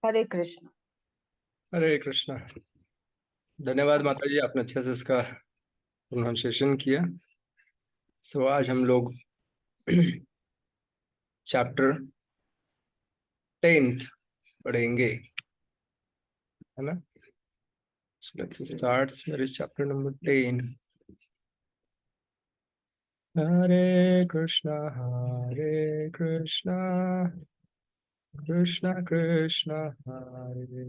हरे कृष्ण। हरे कृष्णा। धन्यवाद माता जी, आपने अच्छे से इसका प्रोनाउंसिएशन किया। आज हम लोग चैप्टर 10th पढ़ेंगे, है ना। Let's start chapter number 10। हरे कृष्णा कृष्णा कृष्णा हरे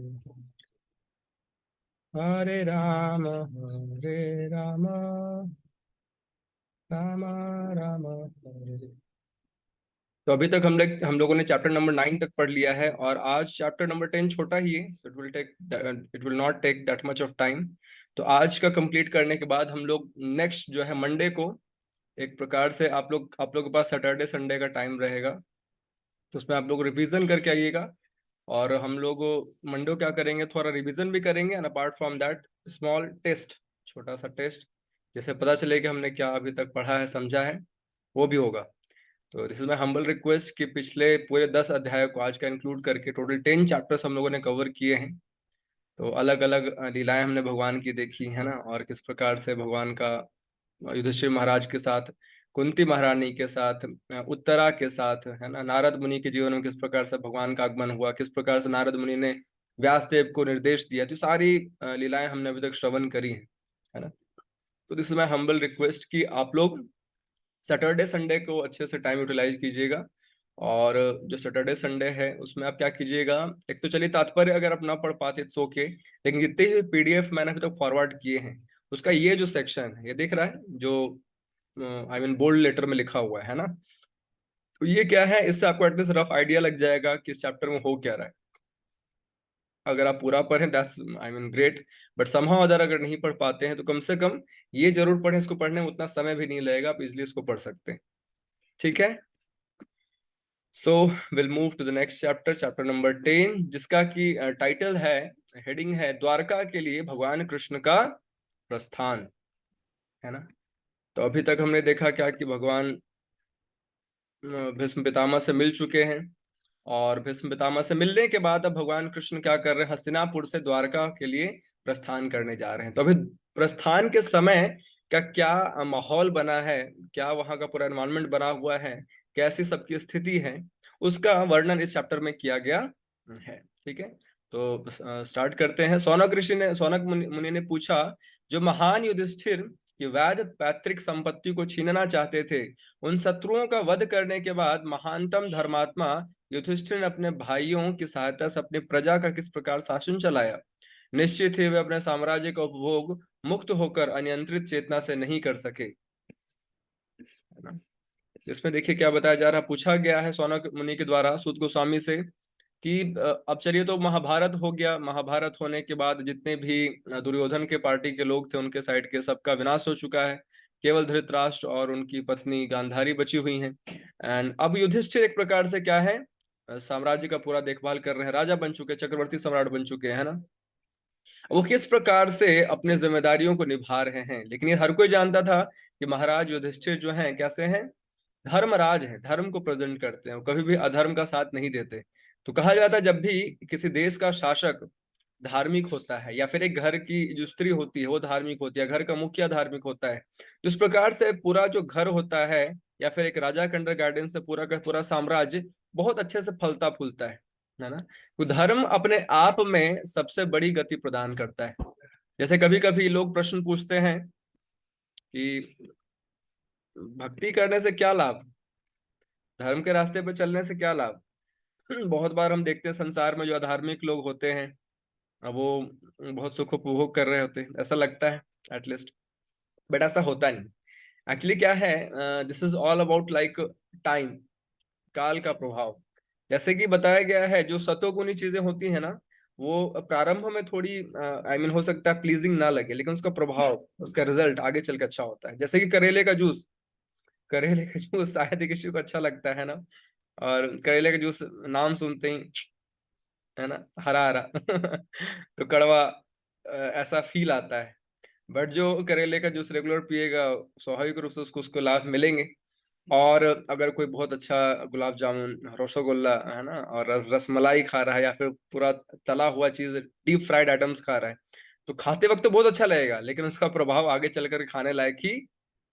हरे राम राम राम हरे। तो अभी तक हम लोगों ने चैप्टर नंबर 9 तक पढ़ लिया है, और आज चैप्टर नंबर 10 छोटा ही है, it will not take that much of time. तो आज का कंप्लीट करने के बाद हम लोग नेक्स्ट जो है मंडे को, एक प्रकार से आप लोग के पास सैटरडे संडे का टाइम रहेगा, तो उसमें आप लोग रिवीजन करके आइएगा। और हम लोग मंडे को क्या करेंगे, थोड़ा रिवीजन भी करेंगे, and apart from that small test, छोटा सा टेस्ट, जैसे पता चले कि हमने क्या अभी तक पढ़ा है, समझा है, वो भी होगा। तो this is my humble request कि पिछले पूरे 10 अध्याय को आज का इंक्लूड करके टोटल 10 चैप्टर्स हम लोगों ने कवर किए हैं। तो अलग अलग लीलाएं हमने भगवान की देखी है ना, और किस प्रकार से भगवान का युधिष्ठिर महाराज के साथ, कुंती महारानी के साथ, उत्तरा के साथ, है ना, नारद मुनि के जीवन में किस प्रकार से भगवान का आगमन हुआ, किस प्रकार से नारद मुनि ने व्यासदेव को निर्देश दिया, तो सारी लीलाएं हमने अभी तक श्रवण करी हैं, है ना। तो this is my humble request कि आप लोग सैटरडे संडे को अच्छे से टाइम यूटिलाइज कीजिएगा। और जो सैटरडे संडे है उसमें आप क्या कीजिएगा, एक तो चलिए तात्पर्य अगर आप ना पढ़ पाते तो ओके, लेकिन जितने भी पीडीएफ मैंने अभी तक फॉरवर्ड किए हैं, उसका ये जो सेक्शन है, ये दिख रहा है जो आई मीन बोल्ड लेटर में लिखा हुआ है ना, तो ये क्या है, इससे आपको एटलीस्ट रफ आइडिया लग जाएगा कि इस चैप्टर में हो क्या रहा है। अगर आप पूरा पढ़ें that's I mean great, but somehow other अगर नहीं पढ़ पाते हैं तो कम से कम ये जरूर पढ़ें, इसको पढ़ने में उतना समय भी नहीं लगेगा, आप इजिली इसको पढ़ सकते हैं। ठीक है। So will move to the next chapter, chapter number 10, जिसका की टाइटल है, हेडिंग है, द्वारका के लिए भगवान कृष्ण का प्रस्थान, है ना। तो अभी तक हमने देखा क्या कि भगवान भीष्म पितामह से मिल चुके हैं, और भीष्म पितामह से मिलने के बाद अब भगवान कृष्ण क्या कर रहे हैं, हस्तिनापुर से द्वारका के लिए प्रस्थान करने जा रहे हैं। तो अभी प्रस्थान के समय का क्या माहौल बना है, क्या वहां का पूरा एनवायरनमेंट बना हुआ है, कैसी सबकी स्थिति है, उसका वर्णन इस चैप्टर में किया गया है। ठीक है। तो स्टार्ट करते हैं। सौनक मुनि ने पूछा, जो महान युधिष्ठिर कि वैध पैतृक संपत्ति को छीनना चाहते थे, उन शत्रुओं का वध करने के बाद महानतम धर्मात्मा युधिष्ठिर ने अपने भाइयों की सहायता से अपनी प्रजा का किस प्रकार शासन चलाया। निश्चित ही वे अपने साम्राज्य का उपभोग मुक्त होकर अनियंत्रित चेतना से नहीं कर सके, है ना। इसमें देखिए क्या बताया जा रहा है, पूछा गया है सौनक मुनि के द्वारा सूत गोस्वामी से कि अब चलिए, तो महाभारत हो गया, महाभारत होने के बाद जितने भी दुर्योधन के पार्टी के लोग थे, उनके साइड के सबका विनाश हो चुका है, केवल धृतराष्ट्र और उनकी पत्नी गांधारी बची हुई हैं। एंड अब युधिष्ठिर एक प्रकार से क्या है, साम्राज्य का पूरा देखभाल कर रहे हैं, राजा बन चुके, चक्रवर्ती सम्राट बन चुके हैं ना। वो किस प्रकार से अपने जिम्मेदारियों को निभा रहे हैं, लेकिन ये हर कोई जानता था कि महाराज युधिष्ठिर जो हैं कैसे हैं, धर्मराज हैं, धर्म को प्रेजेंट करते हैं, कभी भी अधर्म का साथ नहीं देते। तो कहा जाता है जब भी किसी देश का शासक धार्मिक होता है, या फिर एक घर की जो स्त्री होती है वो धार्मिक होती है, घर का मुखिया धार्मिक होता है, तो इस प्रकार से पूरा जो घर होता है, या फिर एक राजा के अंडर गाइडेंस से पूरा का पूरा साम्राज्य बहुत अच्छे से फलता फूलता है ना। तो धर्म अपने आप में सबसे बड़ी गति प्रदान करता है। जैसे कभी कभी लोग प्रश्न पूछते हैं कि भक्ति करने से क्या लाभ, धर्म के रास्ते पर चलने से क्या लाभ। बहुत बार हम देखते हैं संसार में जो अधार्मिक लोग होते हैं, अब वो बहुत सुख उपभोग कर रहे होते हैं, ऐसा लगता है एटलीस्ट, बट ऐसा होता नहीं। एक्चुअली क्या है, this is all about like time, काल का प्रभाव। जैसे कि बताया गया है, जो सतोगुनी चीजें होती है ना, वो प्रारंभ में थोड़ी आई मीन हो सकता है प्लीजिंग ना लगे, लेकिन उसका प्रभाव, उसका रिजल्ट आगे चल के अच्छा होता है। जैसे कि करेले का जूस, करेले का जूस शायद ही किसी को अच्छा लगता है ना, और करेले का जूस नाम सुनते ही, है ना, हरा हरा तो कड़वा ऐसा फील आता है। बट जो करेले का जूस रेगुलर पिएगा, स्वाभाविक रूप से उसको उसको लाभ मिलेंगे। और अगर कोई बहुत अच्छा गुलाब जामुन, रसगुल्ला, है ना, और रसमलाई खा रहा है, या फिर पूरा तला हुआ चीज, डीप फ्राइड आइटम्स खा रहा है, तो खाते वक्त तो बहुत अच्छा लगेगा, लेकिन उसका प्रभाव आगे चलकर खाने लायक ही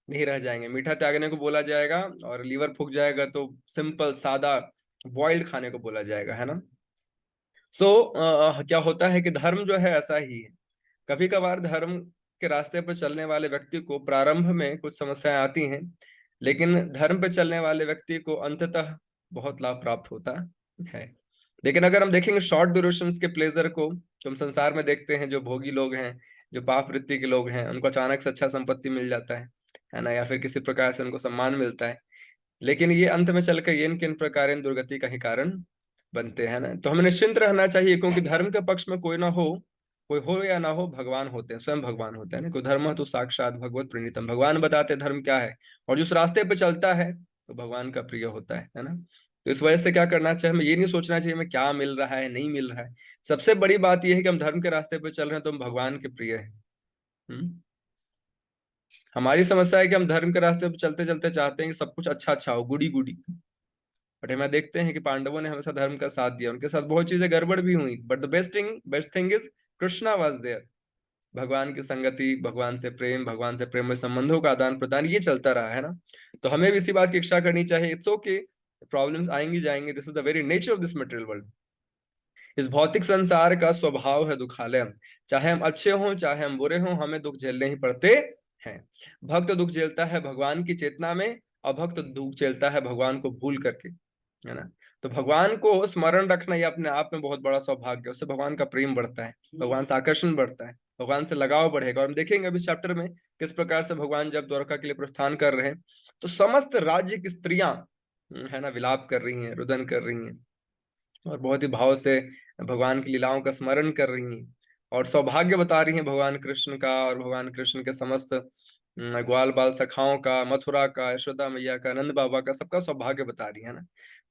नहीं रह जाएंगे। मीठा त्यागने को बोला जाएगा, और लीवर फूक जाएगा तो सिंपल सादा बॉइल्ड खाने को बोला जाएगा, है ना। सो क्या होता है कि धर्म जो है ऐसा ही है। कभी कभार धर्म के रास्ते पर चलने वाले व्यक्ति को प्रारंभ में कुछ समस्याएं आती हैं, लेकिन धर्म पर चलने वाले व्यक्ति को अंततः बहुत लाभ प्राप्त होता है। लेकिन अगर हम देखेंगे शॉर्ट ड्यूरेशन के प्लेजर को, जो हम संसार में देखते हैं, जो भोगी लोग हैं, जो पाप वृत्ति के लोग हैं, उनको अचानक से अच्छा संपत्ति मिल जाता है ना, या फिर किसी प्रकार से उनको सम्मान मिलता है, लेकिन ये अंत में चलकर ये किन प्रकार दुर्गति का ही कारण बनते हैं ना। तो हमें निश्चिंत रहना चाहिए, क्योंकि धर्म के पक्ष में कोई ना हो, कोई हो या ना हो, भगवान होते हैं, स्वयं भगवान होते हैं ना। कोई धर्म तो साक्षात भगवत प्रणीतम, भगवान बताते हैं धर्म क्या है, और जिस रास्ते पे चलता है तो भगवान का प्रिय होता है ना। तो इस वजह से क्या करना चाहिए, हमें ये नहीं सोचना चाहिए हमें क्या मिल रहा है नहीं मिल रहा है। सबसे बड़ी बात यह है कि हम धर्म के रास्ते पे चल रहे हैं तो हम भगवान के प्रिय हैं। हमारी समस्या है कि हम धर्म के रास्ते पे चलते चलते चाहते हैं कि सब कुछ अच्छा अच्छा हो, गुडी गुडी। बट हमें देखते हैं कि पांडवों ने हमेशा धर्म का साथ दिया, उनके साथ बहुत चीजें गड़बड़ भी हुई, but the best thing is Krishna was there. भगवान की संगति, भगवान से प्रेम, भगवान से प्रेम में संबंधों का आदान प्रदान, ये चलता रहा है ना। तो हमें भी इसी बात की इच्छा करनी चाहिए। इट्स ओके, प्रॉब्लम्स आएंगी जाएंगी, this is the very nature of this material world. इस भौतिक संसार का स्वभाव है दुखालय। चाहे हम अच्छे हों चाहे हम बुरे हों, हमें दुख झेलने ही पड़ते हैं। भक्त दुख झेलता है भगवान की चेतना में, अभक्त दुख झेलता है भगवान को भूल करके, है ना। तो भगवान को स्मरण रखना ये अपने आप में बहुत बड़ा सौभाग्य है। उससे भगवान का प्रेम बढ़ता है, भगवान से आकर्षण बढ़ता है, भगवान से लगाव बढ़ेगा। और हम देखेंगे अभी चैप्टर में किस प्रकार से भगवान जब द्वारका के लिए प्रस्थान कर रहे हैं, तो समस्त राज्य की स्त्रियां, है ना, विलाप कर रही हैं, रुदन कर रही हैं, और बहुत ही भाव से भगवान की लीलाओं का स्मरण कर रही हैं, और सौभाग्य बता रही हैं भगवान कृष्ण का, और भगवान कृष्ण के समस्त ग्वाल बाल सखाओं का, मथुरा का, यशोदा मैया का, नंद बाबा का, सबका सौभाग्य बता रही है ना।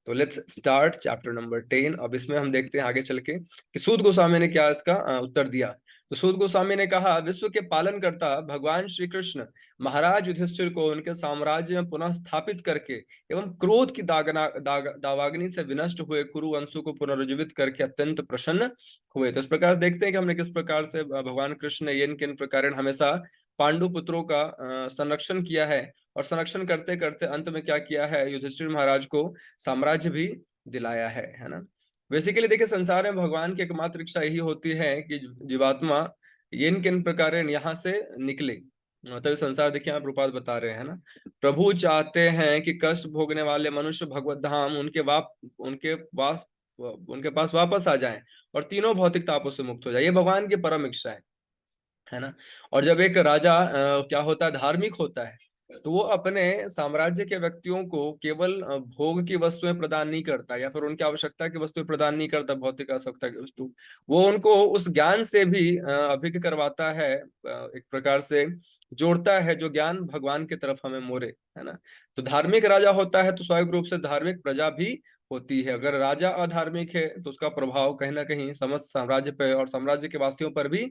तो लेट्स स्टार्ट चैप्टर नंबर 10। अब इसमें हम देखते हैं आगे चल के कि सूत गोस्वामी ने क्या इसका उत्तर दिया। तो सूत गोस्वामी ने कहा, विश्व के पालन करता भगवान श्री कृष्ण महाराज युधिष्ठिर को उनके साम्राज्य में पुनः स्थापित करके एवं क्रोध की दावाग्नि से विनष्ट हुए कुरु वंशों को पुनर्जीवित करके अत्यंत प्रसन्न हुए। तो इस प्रकार देखते हैं कि हमने किस प्रकार से भगवान कृष्ण ने इन किन प्रकार हमेशा पांडु पुत्रों का संरक्षण किया है, और संरक्षण करते करते अंत में क्या किया है, युधिष्ठिर महाराज को साम्राज्य भी दिलाया है ना। बेसिकली देखिए, संसार में भगवान की एकमात्र इच्छा यही होती है कि जीवात्मा इन किन प्रकार यहाँ से निकले। मतलब संसार देखिए आप रूपात बता रहे हैं ना, प्रभु चाहते हैं कि कष्ट भोगने वाले मनुष्य भगवत धाम उनके पास वापस आ जाएं, और तीनों भौतिक तापों से मुक्त हो जाए। ये भगवान की परम इच्छा है ना। और जब एक राजा क्या होता है, धार्मिक होता है, तो वो अपने साम्राज्य के व्यक्तियों को केवल भोग की वस्तुएं प्रदान नहीं करता, या फिर उनकी आवश्यकता की वस्तुएं प्रदान नहीं करता, भौतिक आवश्यकता की वस्तु, वो उनको उस ज्ञान से भी अभिज्ञ करवाता है, एक प्रकार से जोड़ता है, जो ज्ञान भगवान की तरफ हमें मोरे, है ना। तो धार्मिक राजा होता है तो स्वाभाविक रूप से धार्मिक प्रजा भी होती है। अगर राजा अधार्मिक है तो उसका प्रभाव कहीं ना कहीं समस्त साम्राज्य पे और साम्राज्य के वासियों पर भी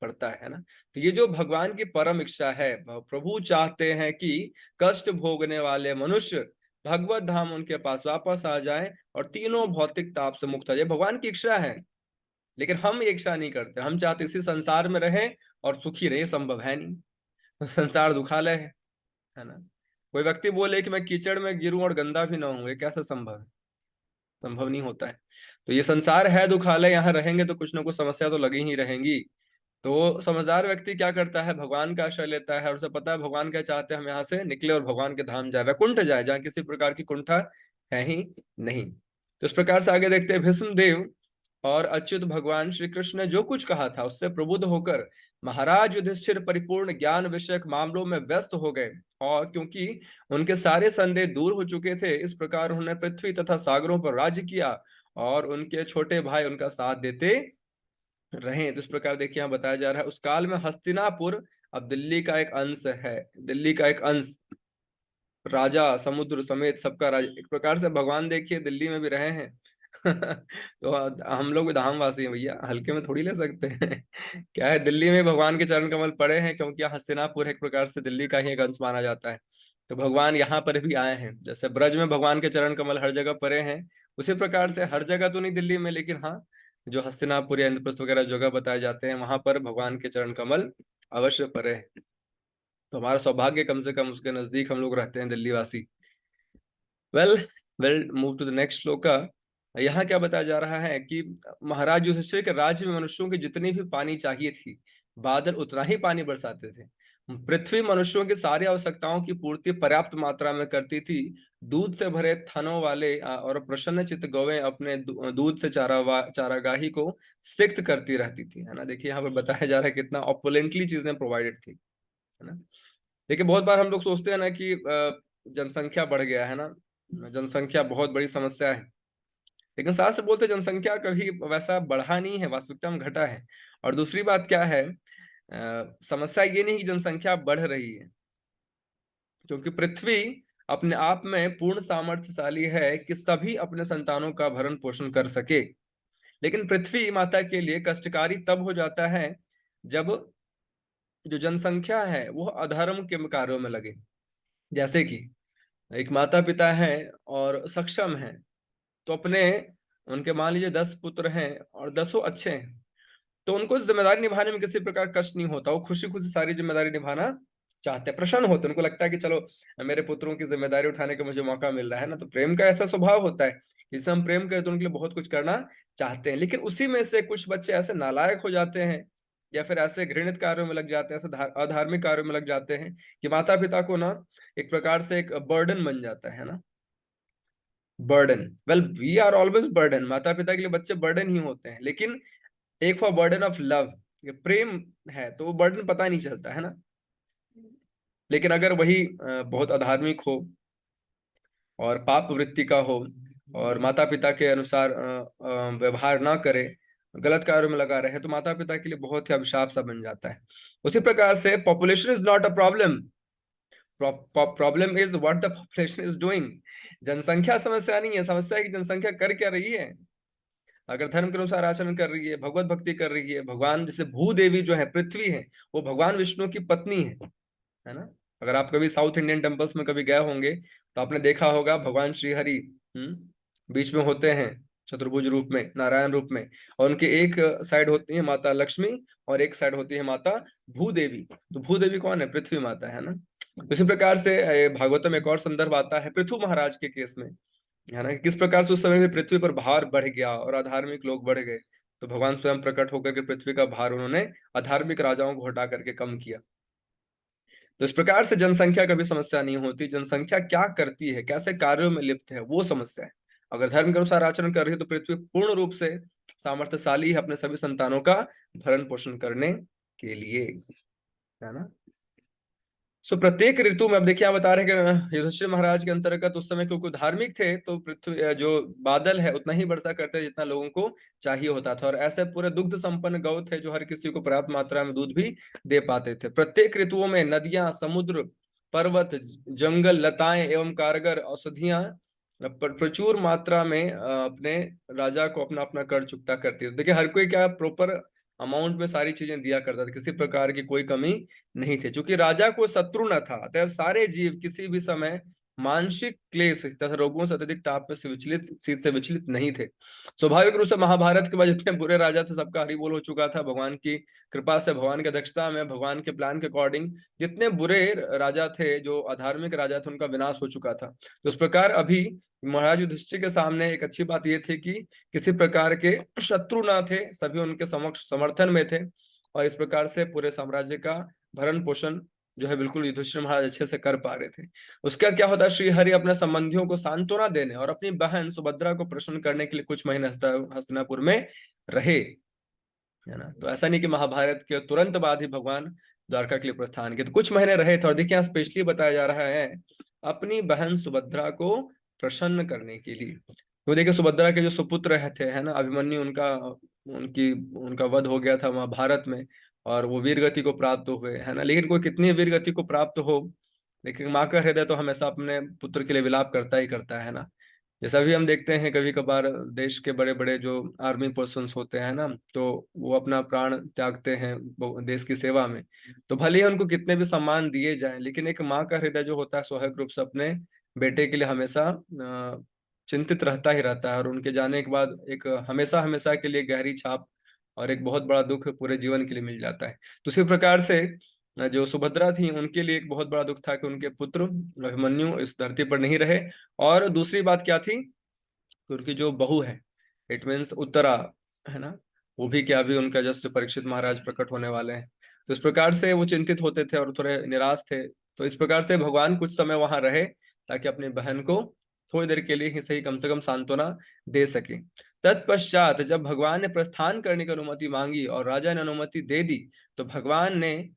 पड़ता है ना। तो ये जो भगवान की परम इच्छा है, प्रभु चाहते हैं कि कष्ट भोगने वाले मनुष्य भगवत धाम उनके पास वापस आ जाए, और तीनों भौतिक ताप से मुक्त हो जाए। भगवान की इच्छा है, लेकिन हम ये इच्छा नहीं करते। हम चाहते इसी संसार में रहें और सुखी रहे, संभव है नहीं। तो संसार दुखालय है ना। कोई व्यक्ति बोले कि मैं कीचड़ में गिरूं और गंदा भी ना हूं, ये कैसे संभव है? संभव नहीं होता है। तो ये संसार है दुखालय, यहाँ रहेंगे तो कुछ ना कुछ समस्या तो लगी ही रहेंगी। तो समझदार व्यक्ति क्या करता है, भगवान का आश्रय लेता है, और उसे पता है भगवान क्या चाहते हैं, हम यहाँ से निकले और भगवान के धाम जाए, वैकुंठ जाए, जहाँ किसी प्रकार की कुंठा है ही नहीं। तो इस प्रकार से आगे देखते हैं, भीष्म देव और अच्युत भगवान श्री कृष्ण ने जो कुछ कहा था उससे प्रबुद्ध होकर महाराज युधिष्ठिर परिपूर्ण ज्ञान विषयक मामलों में व्यस्त हो गए, और क्योंकि उनके सारे संदेह दूर हो चुके थे, इस प्रकार उन्होंने पृथ्वी तथा सागरों पर राज्य किया, और उनके छोटे भाई उनका साथ देते रहे। तो इस प्रकार देखिए यहाँ बताया जा रहा है, उस काल में हस्तिनापुर अब दिल्ली का एक अंश है, दिल्ली का एक अंश, राजा समुद्र समेत सबका राजा। एक प्रकार से भगवान देखिए दिल्ली में भी रहे हैं। तो हम लोग भी धामवासी हैं भैया, हल्के में थोड़ी ले सकते हैं। क्या है, दिल्ली में भगवान के चरण कमल पड़े हैं, क्योंकि यहाँ हस्तिनापुर एक प्रकार से दिल्ली का ही एक अंश माना जाता है। तो भगवान यहाँ पर भी आए हैं। जैसे ब्रज में भगवान के चरण कमल हर जगह पड़े हैं, उसी प्रकार से हर जगह तो नहीं दिल्ली में, लेकिन हाँ, जो हस्तिनापुर या इंद्रप्रस्थ वगैरह जगह बताए जाते हैं वहां पर भगवान के चरण कमल अवश्य पड़े हैं। तो हमारा सौभाग्य कम से कम उसके नजदीक हम लोग रहते हैं, दिल्ली वासी। Well well, move to the next shloka. यहाँ क्या बताया जा रहा है कि महाराज युधिष्ठिर के राज्य में मनुष्यों की जितनी भी पानी चाहिए थी, बादल उतना ही पानी बरसाते थे। पृथ्वी मनुष्यों की सारी आवश्यकताओं की पूर्ति पर्याप्त मात्रा में करती थी। दूध से भरे थनों वाले और प्रसन्न चित्त गौएं अपने दूध से चारागाही को सिक्त करती रहती थी, है ना। देखिए यहाँ पर बताया जा रहा है कितना ऑपुलेंटली चीजें प्रोवाइडेड थी, है ना। देखिए बहुत बार हम लोग सोचते हैं ना कि जनसंख्या बढ़ गया है ना, जनसंख्या बहुत बड़ी समस्या है, लेकिन शास्त्र बोलते हैं जनसंख्या कभी वैसा बढ़ा नहीं है, वास्तविकता में घटा है। और दूसरी बात क्या है, समस्या ये नहीं कि जनसंख्या बढ़ रही है, क्योंकि पृथ्वी अपने आप में पूर्ण सामर्थ्यशाली है कि सभी अपने संतानों का भरण पोषण कर सके। लेकिन पृथ्वी माता के लिए कष्टकारी तब हो जाता है जब जो जनसंख्या है वो अधर्म के कार्यों में लगे। जैसे कि एक माता पिता है और सक्षम है, तो अपने, उनके मान लीजिए 10 पुत्र हैं और 10 अच्छे हैं, तो उनको जिम्मेदारी निभाने में किसी प्रकार कष्ट नहीं होता, वो खुशी खुशी सारी जिम्मेदारी निभाना चाहते हैं, प्रसन्न होते हैं। उनको लगता है कि चलो मेरे पुत्रों की जिम्मेदारी उठाने का मुझे मौका मिल रहा है ना। तो प्रेम का ऐसा स्वभाव होता है कि जिसे हम प्रेम करें तो उनके लिए बहुत कुछ करना चाहते हैं। लेकिन उसी में से कुछ बच्चे ऐसे नालायक हो जाते हैं या फिर ऐसे घृणित कार्यों में लग जाते हैं, ऐसे अधार्मिक कार्यों में लग जाते हैं कि माता पिता को ना एक प्रकार से एक बर्डन बन जाता है ना। Burden, well we are always burden, माता पिता के लिए बच्चे बर्डन ही होते हैं, लेकिन एक फॉर बर्डन ऑफ लव, ये प्रेम है तो वो बर्डन पता नहीं चलता है ना। लेकिन अगर वही बहुत अधार्मिक हो और पाप वृत्ति का हो और माता पिता के अनुसार व्यवहार ना करे, गलत कार्यों में लगा रहे, तो माता पिता के लिए बहुत ही अभिशाप सा बन जाता है। उसी प्रकार से population is not a problem, problem is what the population is doing. जनसंख्या समस्या नहीं है, समस्या है कि जनसंख्या कर क्या रही है। अगर धर्म के अनुसार आचरण कर रही है, भगवत भक्ति कर रही है, भगवान जैसे भूदेवी जो है पृथ्वी है, वो भगवान विष्णु की पत्नी है ना। अगर आप कभी साउथ इंडियन टेम्पल्स में कभी गए होंगे तो आपने देखा होगा भगवान श्री हरि बीच में होते हैं चतुर्भुज रूप में, नारायण रूप में, और उनके एक साइड होती है माता लक्ष्मी और एक साइड होती है माता भूदेवी। तो भूदेवी कौन है? पृथ्वी माता है ना। इसी प्रकार से भागवतम में एक और संदर्भ आता है पृथु महाराज के केस में, है ना, कि किस प्रकार से उस समय में पृथ्वी पर भार बढ़ गया और अधार्मिक लोग बढ़ गए, तो भगवान स्वयं प्रकट होकर के पृथ्वी का भार उन्होंने अधार्मिक राजाओं को हटा करके कम किया। तो इस प्रकार से जनसंख्या कभी समस्या नहीं होती, जनसंख्या क्या करती है, कैसे कार्यों में लिप्त है, वो समस्या है। अगर धर्म के अनुसार आचरण कर रही है तो पृथ्वी पूर्ण रूप से सामर्थ्यशाली है अपने सभी संतानों का भरण पोषण करने के लिए, है ना। सो प्रत्येक ऋतु में, अब देखिए आप बता रहे हैं कि युधिष्ठिर महाराज के अंतर्गत उस समय क्योंकि धार्मिक थे तो पृथ्वी जो बादल है उतना ही वर्षा करते जितना लोगों को चाहिए होता था, और ऐसे पूरे दुग्ध संपन्न गौ थे जो हर किसी को पर्याप्त मात्रा में दूध भी दे पाते थे। प्रत्येक ऋतुओं में नदियां, समुद्र, पर्वत, जंगल, लताएं एवं कारगर औषधियां प्रचुर मात्रा में अपने राजा को अपना अपना कर चुकता करती थी। देखिए हर कोई क्या प्रॉपर अमाउंट में सारी चीजें दिया करता था, किसी प्रकार की कोई कमी नहीं थे। क्योंकि राजा को शत्रु न था, अतः सारे जीव किसी भी समय मानसिक क्लेश तथा रोगों से अत्यधिक ताप में से विचलित, शीत से विचलित नहीं थे। स्वाभाविक रूप से महाभारत के बाद जितने बुरे राजा थे सबका हरि बोल हो चुका था। भगवान की कृपा से, भगवान की अध्यक्षता में, भगवान के प्लान के अकॉर्डिंग जितने बुरे राजा थे, जो अधार्मिक राजा थे, उनका विनाश हो चुका था। तो इस प्रकार अभी महाराज युधिष्ठिर के सामने एक अच्छी बात यह थी कि किसी प्रकार के शत्रु ना थे, सभी उनके समक्ष समर्थन में थे, और इस प्रकार से पूरे साम्राज्य का भरण पोषण जो है बिल्कुल युधिष्ठिर महाराज अच्छे से कर पा रहे थे। उसके बाद क्या होता है, श्री हरि अपने संबंधियों को सांत्वना देने और अपनी बहन सुभद्रा को प्रसन्न करने के लिए कुछ महीने हस्तिनापुर में रहे, है ना। तो ऐसा नहीं कि महाभारत के तुरंत बाद ही भगवान द्वारका के लिए प्रस्थान किए, तो कुछ महीने रहे थे। और देखिए यहाँ स्पेशली बताया जा रहा है अपनी बहन सुभद्रा को प्रसन्न करने के लिए। तो देखिए सुभद्रा के जो सुपुत्र थे, है ना, अभिमन्यु, उनका वध हो गया था महाभारत में, और वो वीर गति को प्राप्त हुए, है ना। लेकिन कोई कितनी वीर गति को प्राप्त हो, लेकिन माँ का हृदय तो हमेशा अपने पुत्र के लिए विलाप करता ही करता है ना। जैसा भी हम देखते हैं कभी कभार देश के बड़े बड़े जो आर्मी पर्सन्स होते हैं ना, तो वो अपना प्राण त्यागते हैं वो देश की सेवा में। तो भले ही उनको कितने भी सम्मान दिए जाएं, लेकिन एक माँ का हृदय जो होता है स्वाभाविक रूप से अपने बेटे के लिए हमेशा चिंतित रहता ही रहता है। और उनके जाने के बाद एक हमेशा हमेशा के लिए गहरी छाप और एक बहुत बड़ा दुख पूरे जीवन के लिए मिल जाता है। तो उसी प्रकार से जो सुभद्रा थी उनके लिए एक बहुत बड़ा दुख था कि उनके पुत्र अभिमन्यु इस धरती पर नहीं रहे। और दूसरी बात क्या थी कि उनकी जो बहू है, इट मीन्स उत्तरा, है ना, वो भी क्या, अभी उनका जस्ट परीक्षित महाराज प्रकट होने वाले हैं। तो इस प्रकार से वो चिंतित होते थे और थोड़े निराश थे। तो इस प्रकार से भगवान कुछ समय वहां रहे ताकि अपनी बहन को थोड़ी देर के लिए ही सही कम से कम सांत्वना दे सके। तत्पश्चात जब भगवान ने प्रस्थान करने की अनुमति मांगी और राजा ने अनुमति दे दी, तो भगवान ने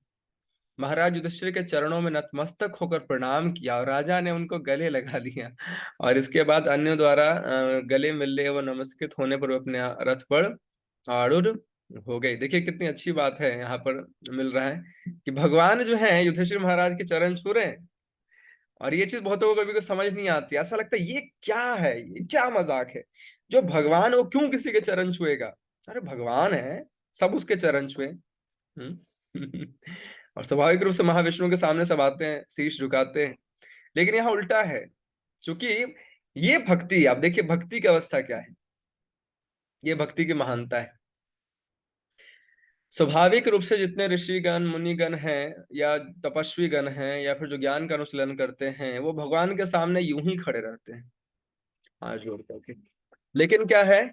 महाराज युधिष्ठिर के चरणों में नतमस्तक होकर प्रणाम किया और राजा ने उनको गले लगा लिया। और इसके बाद अन्यों द्वारा गले मिलने एवं नमस्कृत होने पर वो अपने रथ पर आरूढ़ हो गई। देखिए कितनी अच्छी बात है यहाँ पर मिल रहा है कि भगवान जो है युधिष्ठिर महाराज के चरण छू रहे हैं। और ये चीज बहुतों को कभी को समझ नहीं आती, ऐसा लगता है ये क्या है, ये क्या मजाक है, जो भगवान वो क्यों किसी के चरण छुएगा। अरे भगवान है, सब उसके चरण छुए। हम्म। और स्वाभाविक रूप से महाविष्णु के सामने सब आते हैं, शीश झुकाते हैं। लेकिन यहाँ उल्टा है, क्योंकि ये भक्ति, आप देखिए भक्ति की अवस्था क्या है, ये भक्ति की महानता है। स्वाभाविक रूप से जितने ऋषिगण मुनिगण हैं या तपस्वी गण हैं या फिर जो ज्ञान का अनुशीलन करते हैं, वो भगवान के सामने यूं ही खड़े रहते हैं हाथ जोड़ करके। लेकिन क्या है,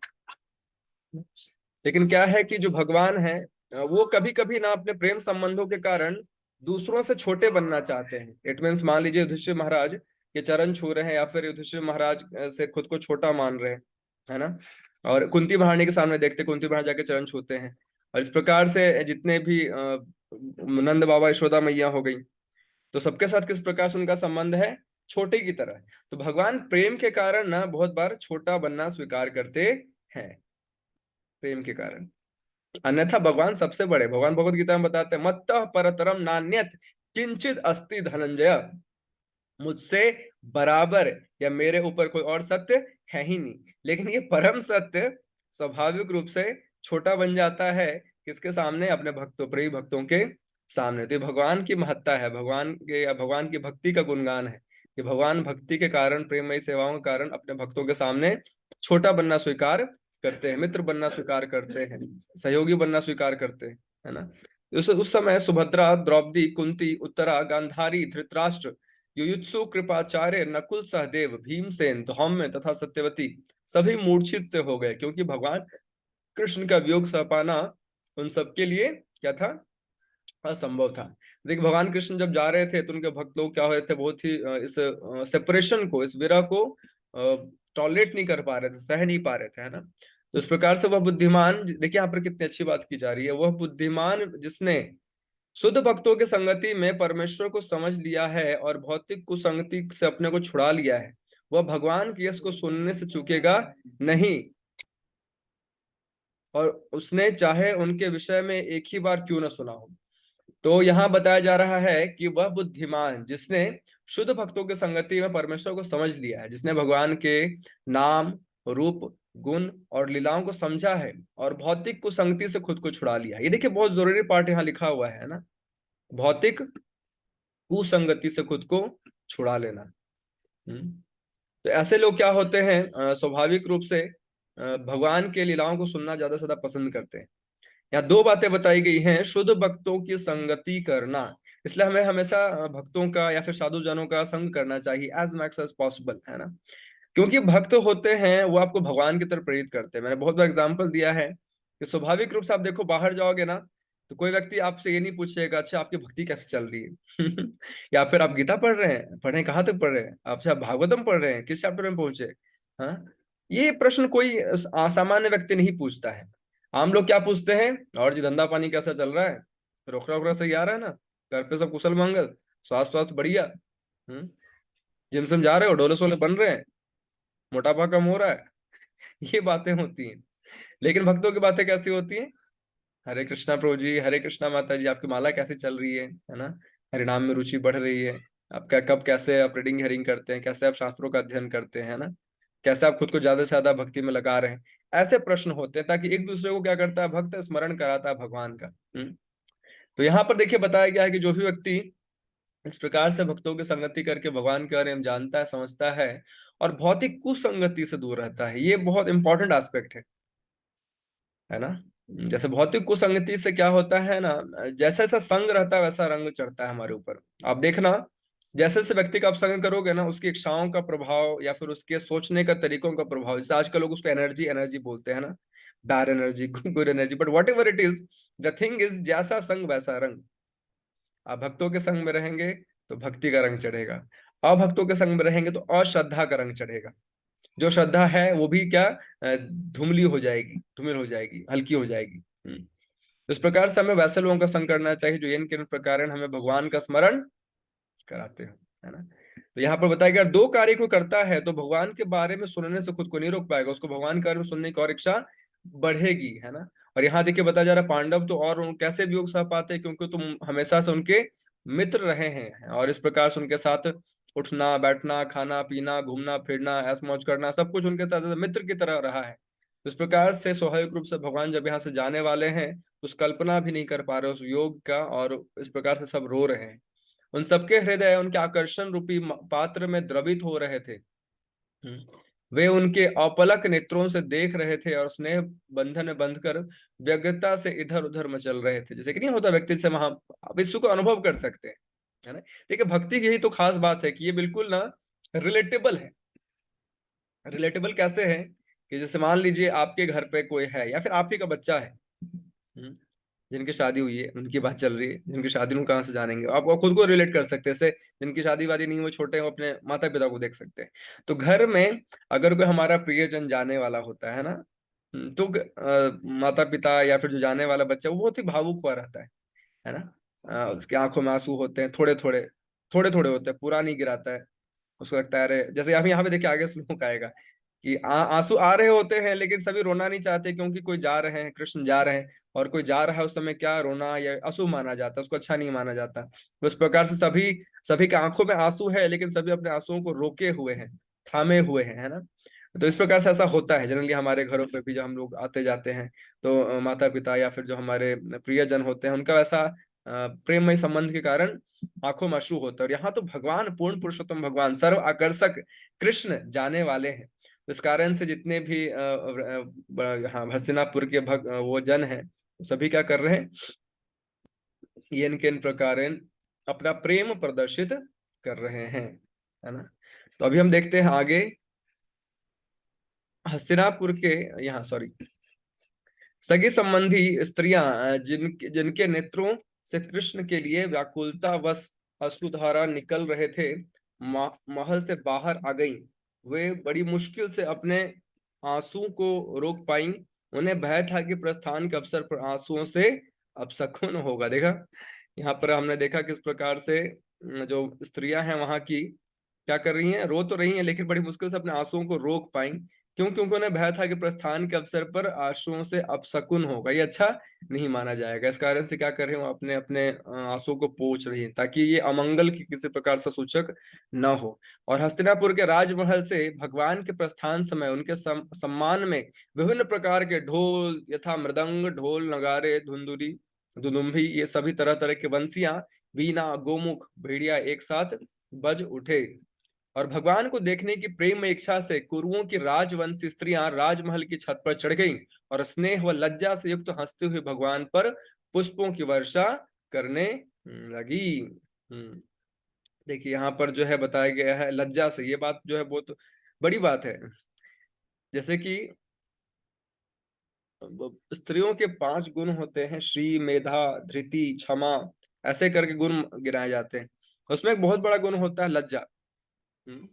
लेकिन क्या है कि जो भगवान है वो कभी कभी ना अपने प्रेम संबंधों के कारण दूसरों से छोटे बनना चाहते हैं। इट मीन्स मान लीजिए युधिष्ठिर महाराज के चरण छू रहे हैं या फिर युधिष्ठिर महाराज से खुद को छोटा मान रहे हैं, है ना। और कुंती महारानी के सामने देखते कुंती महाराज जाके चरण छूते हैं। और इस प्रकार से जितने भी नंद बाबा यशोदा मैया हो गई, तो सबके साथ किस प्रकार से उनका संबंध है, छोटे की तरह। तो भगवान प्रेम के कारण ना बहुत बार छोटा बनना स्वीकार करते हैं, प्रेम के कारण। अन्यथा भगवान सबसे बड़े, भगवान भगवत गीता में बताते हैं मत्तः परतरम नान्यत किंचित अस्ति धनंजय, मुझसे बराबर या मेरे ऊपर कोई और सत्य है ही नहीं। लेकिन ये परम सत्य स्वाभाविक रूप से छोटा बन जाता है किसके सामने, अपने भक्तों, प्रिय भक्तों के सामने। तो ये भगवान की महत्ता है, भगवान के या भगवान की भक्ति का गुणगान है कि भगवान भक्ति के कारण, प्रेममयी सेवाओं के कारण अपने भक्तों के सामने छोटा बनना स्वीकार करते हैं, मित्र बनना स्वीकार करते हैं, सहयोगी बनना स्वीकार करते हैं, है ना। उस समय सुभद्रा, द्रौपदी, कुंती, उत्तरा, गांधारी, धृतराष्ट्र, युयुत्सु, कृपाचार्य, नकुल, सहदेव, भीमसेन, धौम्य तथा सत्यवती सभी मूर्छित से हो गए, क्योंकि भगवान कृष्ण का वियोग सह पाना उन सबके लिए क्या था, असंभव था। देखिए भगवान कृष्ण जब जा रहे थे तो उनके भक्त लोग क्या हो रहे थे, बहुत ही इस सेपरेशन को, इस विरह को टॉलरेट नहीं कर पा रहे थे, सह नहीं पा रहे थे, है ना। तो इस प्रकार से वह बुद्धिमान, देखिए यहाँ पर कितनी अच्छी बात की जा रही है, वह बुद्धिमान जिसने शुद्ध भक्तों की संगति में परमेश्वर को समझ लिया है और भौतिक कुसंगति से अपने को छुड़ा लिया है, वह भगवान की यश को सुनने से चूकेगा नहीं। और उसने चाहे उनके विषय में एक ही बार क्यों ना सुना हो। तो यहाँ बताया जा रहा है कि वह बुद्धिमान जिसने शुद्ध भक्तों की संगति में परमेश्वर को समझ लिया है, जिसने भगवान के नाम, रूप, गुण और लीलाओं को समझा है और भौतिक कुसंगति से खुद को छुड़ा लिया। ये देखिए बहुत जरूरी पार्ट यहाँ लिखा हुआ है ना, भौतिक कुसंगति से खुद को छुड़ा लेना। तो ऐसे लोग क्या होते हैं, स्वाभाविक रूप से भगवान के लीलाओं को सुनना ज्यादा से ज्यादा पसंद करते हैं। यहाँ दो बातें बताई गई हैं, शुद्ध भक्तों की संगति करना, इसलिए हमें हमेशा भक्तों का या फिर साधु जनों का संग करना चाहिए एज मैक्स एज पॉसिबल, है ना। क्योंकि भक्त होते हैं वो आपको भगवान की तरफ प्रेरित करते हैं। मैंने बहुत बार एग्जाम्पल दिया है कि स्वाभाविक रूप से आप देखो बाहर जाओगे ना, तो कोई व्यक्ति आपसे ये नहीं पूछेगा अच्छा आपकी भक्ति कैसे चल रही है या फिर आप गीता पढ़ रहे हैं, पढ़े कहाँ तक पढ़ रहे हैं आप, अच्छा भागवतम पढ़ रहे हैं, किस चैप्टर में पहुंचे। हाँ, ये प्रश्न कोई सामान्य व्यक्ति नहीं पूछता है। हम लोग क्या पूछते हैं, और जी धंधा पानी कैसा चल रहा है, रोकड़ा वोकड़ा सही आ रहा है ना, घर पे सब कुशल मंगल, स्वास्थ्य स्वास्थ्य बढ़िया, जिम सिम जा रहे हो, डोले सोले बन रहे हैं, मोटापा कम हो रहा है, ये बातें होती हैं। लेकिन भक्तों की बातें कैसी होती हैं, हरे कृष्णा प्रभु जी, हरे कृष्णा माता जी, आपकी माला कैसी चल रही है ना, हरे नाम में रुचि बढ़ रही है, आपका कब कैसे आप रीडिंग हेयरिंग करते हैं, कैसे आप शास्त्रों का अध्ययन करते हैं, है ना। कैसे आप खुद को ज्यादा से ज्यादा भक्ति में लगा रहे हैं, ऐसे प्रश्न होते हैं, ताकि एक दूसरे को क्या करता है, भक्त स्मरण कराता है भगवान का। तो यहाँ पर देखिए बताया गया है कि जो भी व्यक्ति इस प्रकार से भक्तों की संगति करके भगवान के बारे में जानता है, समझता है, और भौतिक कुसंगति से दूर रहता है, ये बहुत इंपॉर्टेंट एस्पेक्ट है ना। जैसे भौतिक कुसंगति से क्या होता है ना, जैसा जैसा संग रहता है वैसा रंग चढ़ता है हमारे ऊपर। आप देखना, जैसे जैसे व्यक्ति का आप संग करोगे ना, उसकी इच्छाओं का प्रभाव या फिर उसके सोचने का तरीकों का प्रभाव, जैसे आजकल लोग उसको एनर्जी एनर्जी बोलते हैं ना, bad energy good energy, but what ever it is, the thing is जैसा संग वैसा रंग। आप भक्तों के संग में रहेंगे तो भक्ति का रंग चढ़ेगा, अभक्तों के संग में रहेंगे तो अश्रद्धा का रंग चढ़ेगा। जो श्रद्धा है वो भी क्या, धुमली हो जाएगी, धूमिल हो जाएगी, हल्की हो जाएगी। तो इस प्रकार से हमें वैसे लोगों का संग करना चाहिए जो इन किन प्रकार हमें भगवान का स्मरण कराते हो, है ना। तो यहाँ पर बताया गया, दो कार्य को करता है तो भगवान के बारे में सुनने से खुद को नहीं रोक पाएगा, उसको भगवान के बारे में सुनने की और इच्छा बढ़ेगी, है ना। और यहाँ देखिए बताया जा रहा है, पांडव तो और कैसे वियोग सह पाते हैं, क्योंकि तुम हमेशा से उनके मित्र रहे हैं, और इस प्रकार से उनके साथ उठना बैठना, खाना पीना, घूमना फिरना, ऐश मौज करना, सब कुछ उनके साथ मित्र की तरह रहा है। तो इस प्रकार से स्वाभाविक रूप से भगवान जब यहाँ से जाने वाले हैं, उस कल्पना भी नहीं कर पा रहे उस योग का, और इस प्रकार से सब रो रहे हैं। उन सबके हृदय उनके आकर्षण रूपी पात्र में द्रवित हो रहे थे। वे उनके अपलक नेत्रों से देख रहे थे और स्नेह बंधन में बंधकर व्यग्रता से इधर उधर मचल रहे थे, जैसे कि नहीं होता व्यक्ति से वहां, आप इसको को अनुभव कर सकते हैं, है ना। देखिए भक्ति की यही तो खास बात है कि ये बिल्कुल ना रिलेटेबल है। रिलेटेबल कैसे है कि जैसे मान लीजिए आपके घर पे कोई है या फिर आप ही का बच्चा है, हम्म, जिनकी शादी हुई है, उनकी बात चल रही है, जिनकी शादी में कहाँ से जानेंगे, आप खुद को रिलेट कर सकते हैं, जैसे जिनकी शादी वादी नहीं, वो छोटे हैं, वो अपने माता पिता को देख सकते हैं। तो घर में अगर कोई हमारा प्रियजन जाने वाला होता है ना, तो माता पिता या फिर जो जाने वाला बच्चा वो बहुत ही भावुक हुआ रहता है ना। उसकी आंखों में आंसू होते हैं, थोड़े थोड़े होते हैं, पूरा नहीं गिराता है। उसको लगता है, अरे जैसे हम यहाँ पे देखिए आगे श्लोक आएगा कि आंसू आ रहे होते हैं, लेकिन सभी रोना नहीं चाहते, क्योंकि कोई जा रहे हैं, कृष्ण जा रहे हैं, और कोई जा रहा है उस समय क्या रोना या अशुभ माना जाता है, उसको अच्छा नहीं माना जाता। तो इस प्रकार से सभी सभी की आंखों में आंसू है, लेकिन सभी अपने आंसुओं को रोके हुए हैं, थामे हुए हैं, है ना। तो इस प्रकार से ऐसा होता है जनरली हमारे घरों पे भी, जब हम लोग आते जाते हैं तो माता पिता या फिर जो हमारे प्रियजन होते हैं, उनका वैसा प्रेममय संबंध के कारण आंखों में अश्रु होता है। और यहाँ तो भगवान, पूर्ण पुरुषोत्तम भगवान, सर्व आकर्षक कृष्ण जाने वाले हैं। तो इस कारण से जितने भी हाँ हस्तिनापुर के वो जन हैं, सभी क्या कर रहे हैं, ये इनके इन प्रकार अपना प्रेम प्रदर्शित कर रहे हैं, है ना। तो अभी हम देखते हैं आगे, हस्तिनापुर के यहाँ, सॉरी, सगी संबंधी स्त्रियां जिनके जिनके नेत्रों से कृष्ण के लिए व्याकुलता वश अश्रुधारा निकल रहे थे, महल से बाहर आ गईं। वे बड़ी मुश्किल से अपने आंसू को रोक पाईं। उन्हें भय था कि प्रस्थान के अवसर पर आंसुओं से अपशकुन होगा। देखा, यहाँ पर हमने देखा किस प्रकार से जो स्त्रियां हैं वहां की क्या कर रही हैं, रो तो रही हैं, लेकिन बड़ी मुश्किल से अपने आंसुओं को रोक पाई। क्यों? क्योंकि उन्हें भय था कि प्रस्थान के अवसर पर आंसुओं से अपशकुन होगा, ये अच्छा नहीं माना जाएगा। इस कारण से क्या कर रहे हो, अपने अपने आंसुओं को पोंछ रही है, ताकि ये अमंगल की किसी प्रकार से सूचक न हो। और हस्तिनापुर के राजमहल से भगवान के प्रस्थान समय उनके सम्मान में विभिन्न प्रकार के ढोल यथा मृदंग, ढोल, नगारे, धुंदुरी, दुदुम्भी, ये सभी तरह तरह के बंसियां, वीणा, गोमुख, भेड़िया एक साथ बज उठे। और भगवान को देखने की प्रेम में इच्छा से कुरुओं की राजवंशी स्त्रियां राजमहल की छत पर चढ़ गईं और स्नेह व लज्जा से युक्त हंसते हुए भगवान पर पुष्पों की वर्षा करने लगी। देखिए यहाँ पर जो है बताया गया है, लज्जा से, ये बात जो है बहुत बड़ी बात है। जैसे कि स्त्रियों के 5 गुण होते हैं, श्री, मेधा, धृति, क्षमा, ऐसे करके गुण गिनाए जाते हैं। उसमें एक बहुत बड़ा गुण होता है लज्जा। हम्म,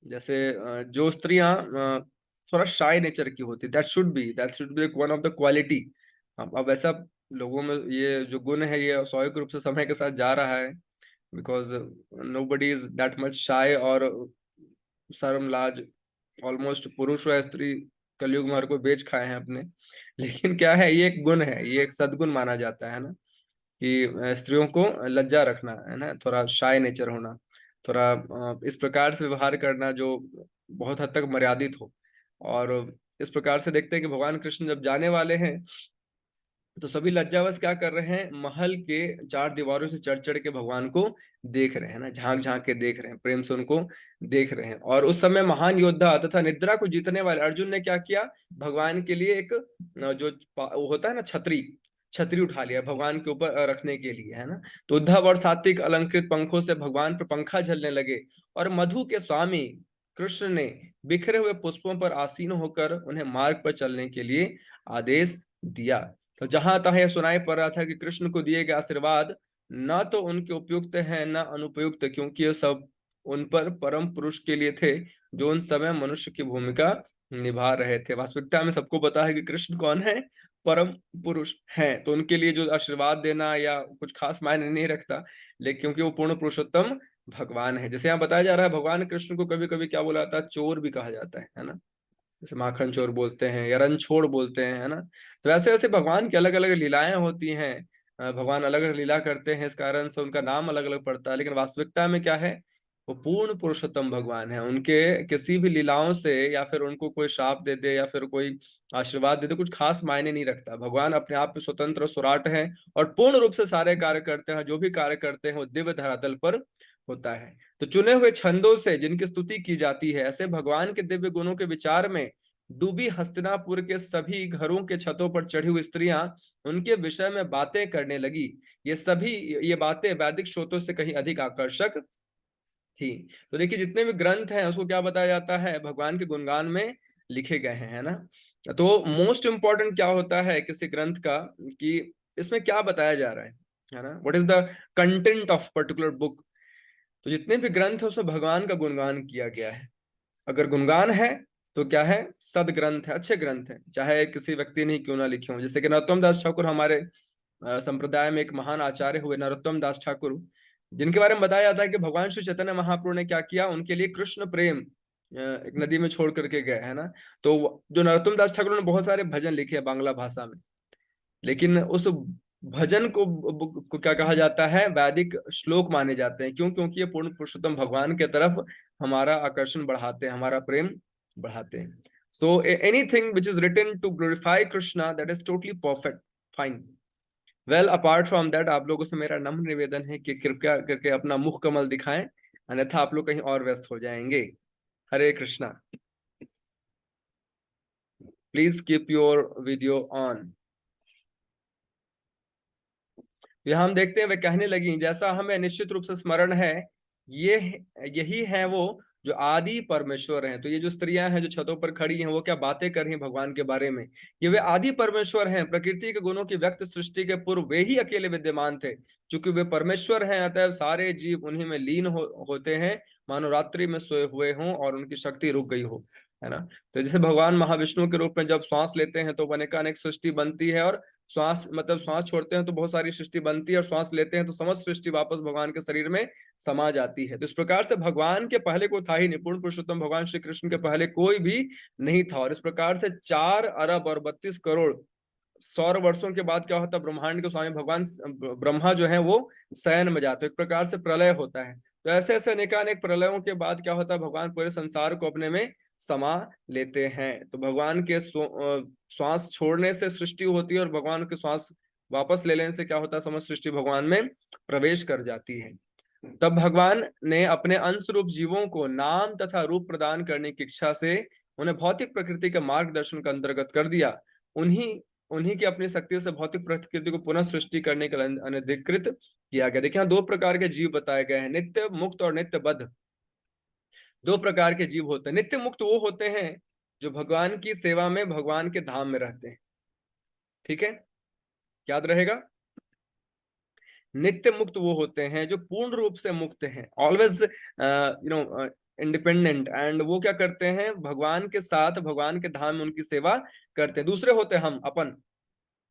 जैसे जो स्त्रियां थोड़ा शाय नेचर की होती, that should be one of the quality. अब ऐसा लोगों में ये जो गुण है ये स्वाभाविक रूप से समय के साथ जा रहा है, because nobody is that much shy और शर्म लाज, ऑलमोस्ट पुरुष व स्त्री कलयुग में हर कोई बेच खाए हैं अपने। लेकिन क्या है, ये एक गुण है, ये एक सद्गुण माना जाता है ना, कि स्त्रियों को लज्जा रखना, है ना, थोड़ा शाय नेचर होना, थोड़ा इस प्रकार से व्यवहार करना जो बहुत हद तक मर्यादित हो। और इस प्रकार से देखते हैं कि भगवान कृष्ण जब जाने वाले हैं तो सभी लज्जावश क्या कर रहे हैं, महल के चार दीवारों से चढ़ चढ़ के भगवान को देख रहे हैं ना, झांक झांक के देख रहे हैं, प्रेम से उनको देख रहे हैं। और उस समय महान योद्धा तथा निद्रा को जीतने वाले अर्जुन ने क्या किया, भगवान के लिए एक जो वो होता है ना छतरी, छतरी उठा लिया भगवान के ऊपर रखने के लिए, है ना। तो उद्धव और सात्विक अलंकृत पंखों से भगवान पर पंखा झलने लगे और मधु के स्वामी कृष्ण ने बिखरे हुए पुष्पों पर आसीन होकर उन्हें मार्ग पर चलने के लिए आदेश दिया। तो जहां तहां यह सुनाई पड़ रहा था कि कृष्ण को दिए गए आशीर्वाद न तो उनके उपयुक्त हैं न अनुपयुक्त, क्योंकि ये सब उन पर परम पुरुष के लिए थे जो उन समय मनुष्य की भूमिका निभा रहे थे। वास्तविकता में सबको पता है कि कृष्ण कौन है, परम पुरुष हैं, तो उनके लिए जो आशीर्वाद देना या कुछ खास मायने नहीं रखता, लेकिन क्योंकि वो पूर्ण पुरुषोत्तम भगवान है। जैसे यहाँ बताया जा रहा है, भगवान कृष्ण को कभी कभी क्या बोला जाता है, चोर भी कहा जाता है ना। जैसे माखन चोर बोलते हैं या रणछोड़ बोलते हैं, है ना। तो ऐसे ऐसे भगवान की अलग अलग लीलाएं होती हैं। भगवान अलग अलग लीला करते हैं, इस कारण से उनका नाम अलग अलग पड़ता है, लेकिन वास्तविकता में क्या है, वो पूर्ण पुरुषोत्तम भगवान है। उनके किसी भी लीलाओं से या फिर उनको कोई श्राप दे दे या फिर कोई आशीर्वाद दे दे, कुछ खास मायने नहीं रखता। भगवान अपने आप में स्वतंत्र और सुराट हैं और पूर्ण रूप से सारे कार्य करते हैं। जो भी कार्य करते हैं वो दिव्य धरातल पर होता है। तो चुने हुए छंदों से जिनकी स्तुति की जाती है, ऐसे भगवान के दिव्य गुणों के विचार में डूबी हस्तिनापुर के सभी घरों के छतों पर चढ़ी हुई स्त्रियां उनके विषय में बातें करने लगी। ये बातें वैदिक स्रोतों से कहीं अधिक आकर्षक थी। तो देखिए, जितने भी ग्रंथ हैं उसको क्या बताया जाता है, भगवान के गुणगान में लिखे गए हैं, है ना। तो मोस्ट इंपॉर्टेंट क्या होता है किसी ग्रंथ का, कि इसमें क्या बताया जा रहा है ना, what is the content of particular book. तो जितने भी ग्रंथ है उसमें भगवान का गुणगान किया गया है। अगर गुणगान है तो क्या है, सदग्रंथ है, अच्छे ग्रंथ है, चाहे किसी व्यक्ति ने क्यों ना लिखे हो। जैसे कि नरोत्तम दास ठाकुर हमारे संप्रदाय में एक महान आचार्य हुए, नरोत्तम दास ठाकुर, जिनके बारे में बताया जाता है कि भगवान श्री चैतन्य महाप्रभु ने क्या किया, उनके लिए कृष्ण प्रेम एक नदी में छोड़ करके गए, है ना। तो जो नरोत्तम दास ठाकुर ने बहुत सारे भजन लिखे हैं बांग्ला भाषा में, लेकिन उस भजन को क्या कहा जाता है, वैदिक श्लोक माने जाते हैं। क्यों? क्योंकि ये पूर्ण पुरुषोत्तम भगवान के तरफ हमारा आकर्षण बढ़ाते हैं, हमारा प्रेम बढ़ाते हैं। So anything which is written to glorify Krishna, that is totally perfect, fine. Well, apart from that, आप लोगों से मेरा नम्र निवेदन है कि कृपया करके अपना मुख कमल दिखाएं, अन्यथा आप लोग कहीं और व्यस्त हो जाएंगे। Hare Krishna. Please keep your video on. यहाँ हम देखते हैं वे कहने लगी, जैसा हमें निश्चित रूप से स्मरण है, ये यही है वो जो आदि परमेश्वर हैं। तो ये जो स्त्रियां हैं जो छतों पर खड़ी हैं, वो क्या बातें कर रही हैं भगवान के बारे में। ये वे आदि परमेश्वर हैं, प्रकृति के गुणों की व्यक्त सृष्टि के पूर्व वे ही अकेले विद्यमान थे। चूंकि वे परमेश्वर हैं, अतः सारे जीव उन्हीं में लीन होते हैं, मानो रात्रि में सोए हुए हों और उनकी शक्ति रुक गई हो, है ना। तो जैसे भगवान महाविष्णु के रूप में जब श्वास लेते हैं तो अनेक सृष्टि बनती है, और श्वास मतलब श्वास छोड़ते हैं तो बहुत सारी सृष्टि बनती है, और श्वास लेते हैं तो समस्त सृष्टि वापस भगवान के शरीर में समा जाती है। तो इस प्रकार से भगवान के पहले कोई था ही नहीं, पूर्ण पुरुषोत्तम भगवान श्री कृष्ण के पहले कोई भी नहीं था। और इस प्रकार से 4 अरब और 32 करोड़ सौर वर्षों के बाद क्या होता है, ब्रह्मांड के स्वामी भगवान ब्रह्मा जो है वो शयन में जाते हैं। एक प्रकार से प्रलय होता है। तो ऐसे ऐसे अनेक प्रलयों के बाद क्या होता है, भगवान पूरे संसार को अपने में समा लेते हैं। तो भगवान के श्वास छोड़ने से सृष्टि होती है, और भगवान के श्वास वापस ले लेने से क्या होता है, समस्त सृष्टि भगवान में प्रवेश कर जाती है। तब भगवान ने अपने अंश रूप जीवों को नाम तथा रूप प्रदान करने की इच्छा से उन्हें भौतिक प्रकृति के मार्गदर्शन का अंतर्गत कर दिया। उन्हीं उन्हीं की अपनी शक्ति से भौतिक प्रकृति को पुनः सृष्टि करने के लिए अनधिकृत किया गया। देखिए, यहाँ 2 प्रकार के जीव बताए गए हैं, नित्य मुक्त और नित्य बद्ध। 2 प्रकार के जीव होते हैं। नित्य मुक्त वो होते हैं जो भगवान की सेवा में भगवान के धाम में रहते हैं, ठीक है, याद रहेगा। नित्य मुक्त वो होते हैं जो पूर्ण रूप से मुक्त हैं, ऑलवेज इंडिपेंडेंट, एंड वो क्या करते हैं, भगवान के साथ भगवान के धाम में उनकी सेवा करते हैं। दूसरे होते हैं हम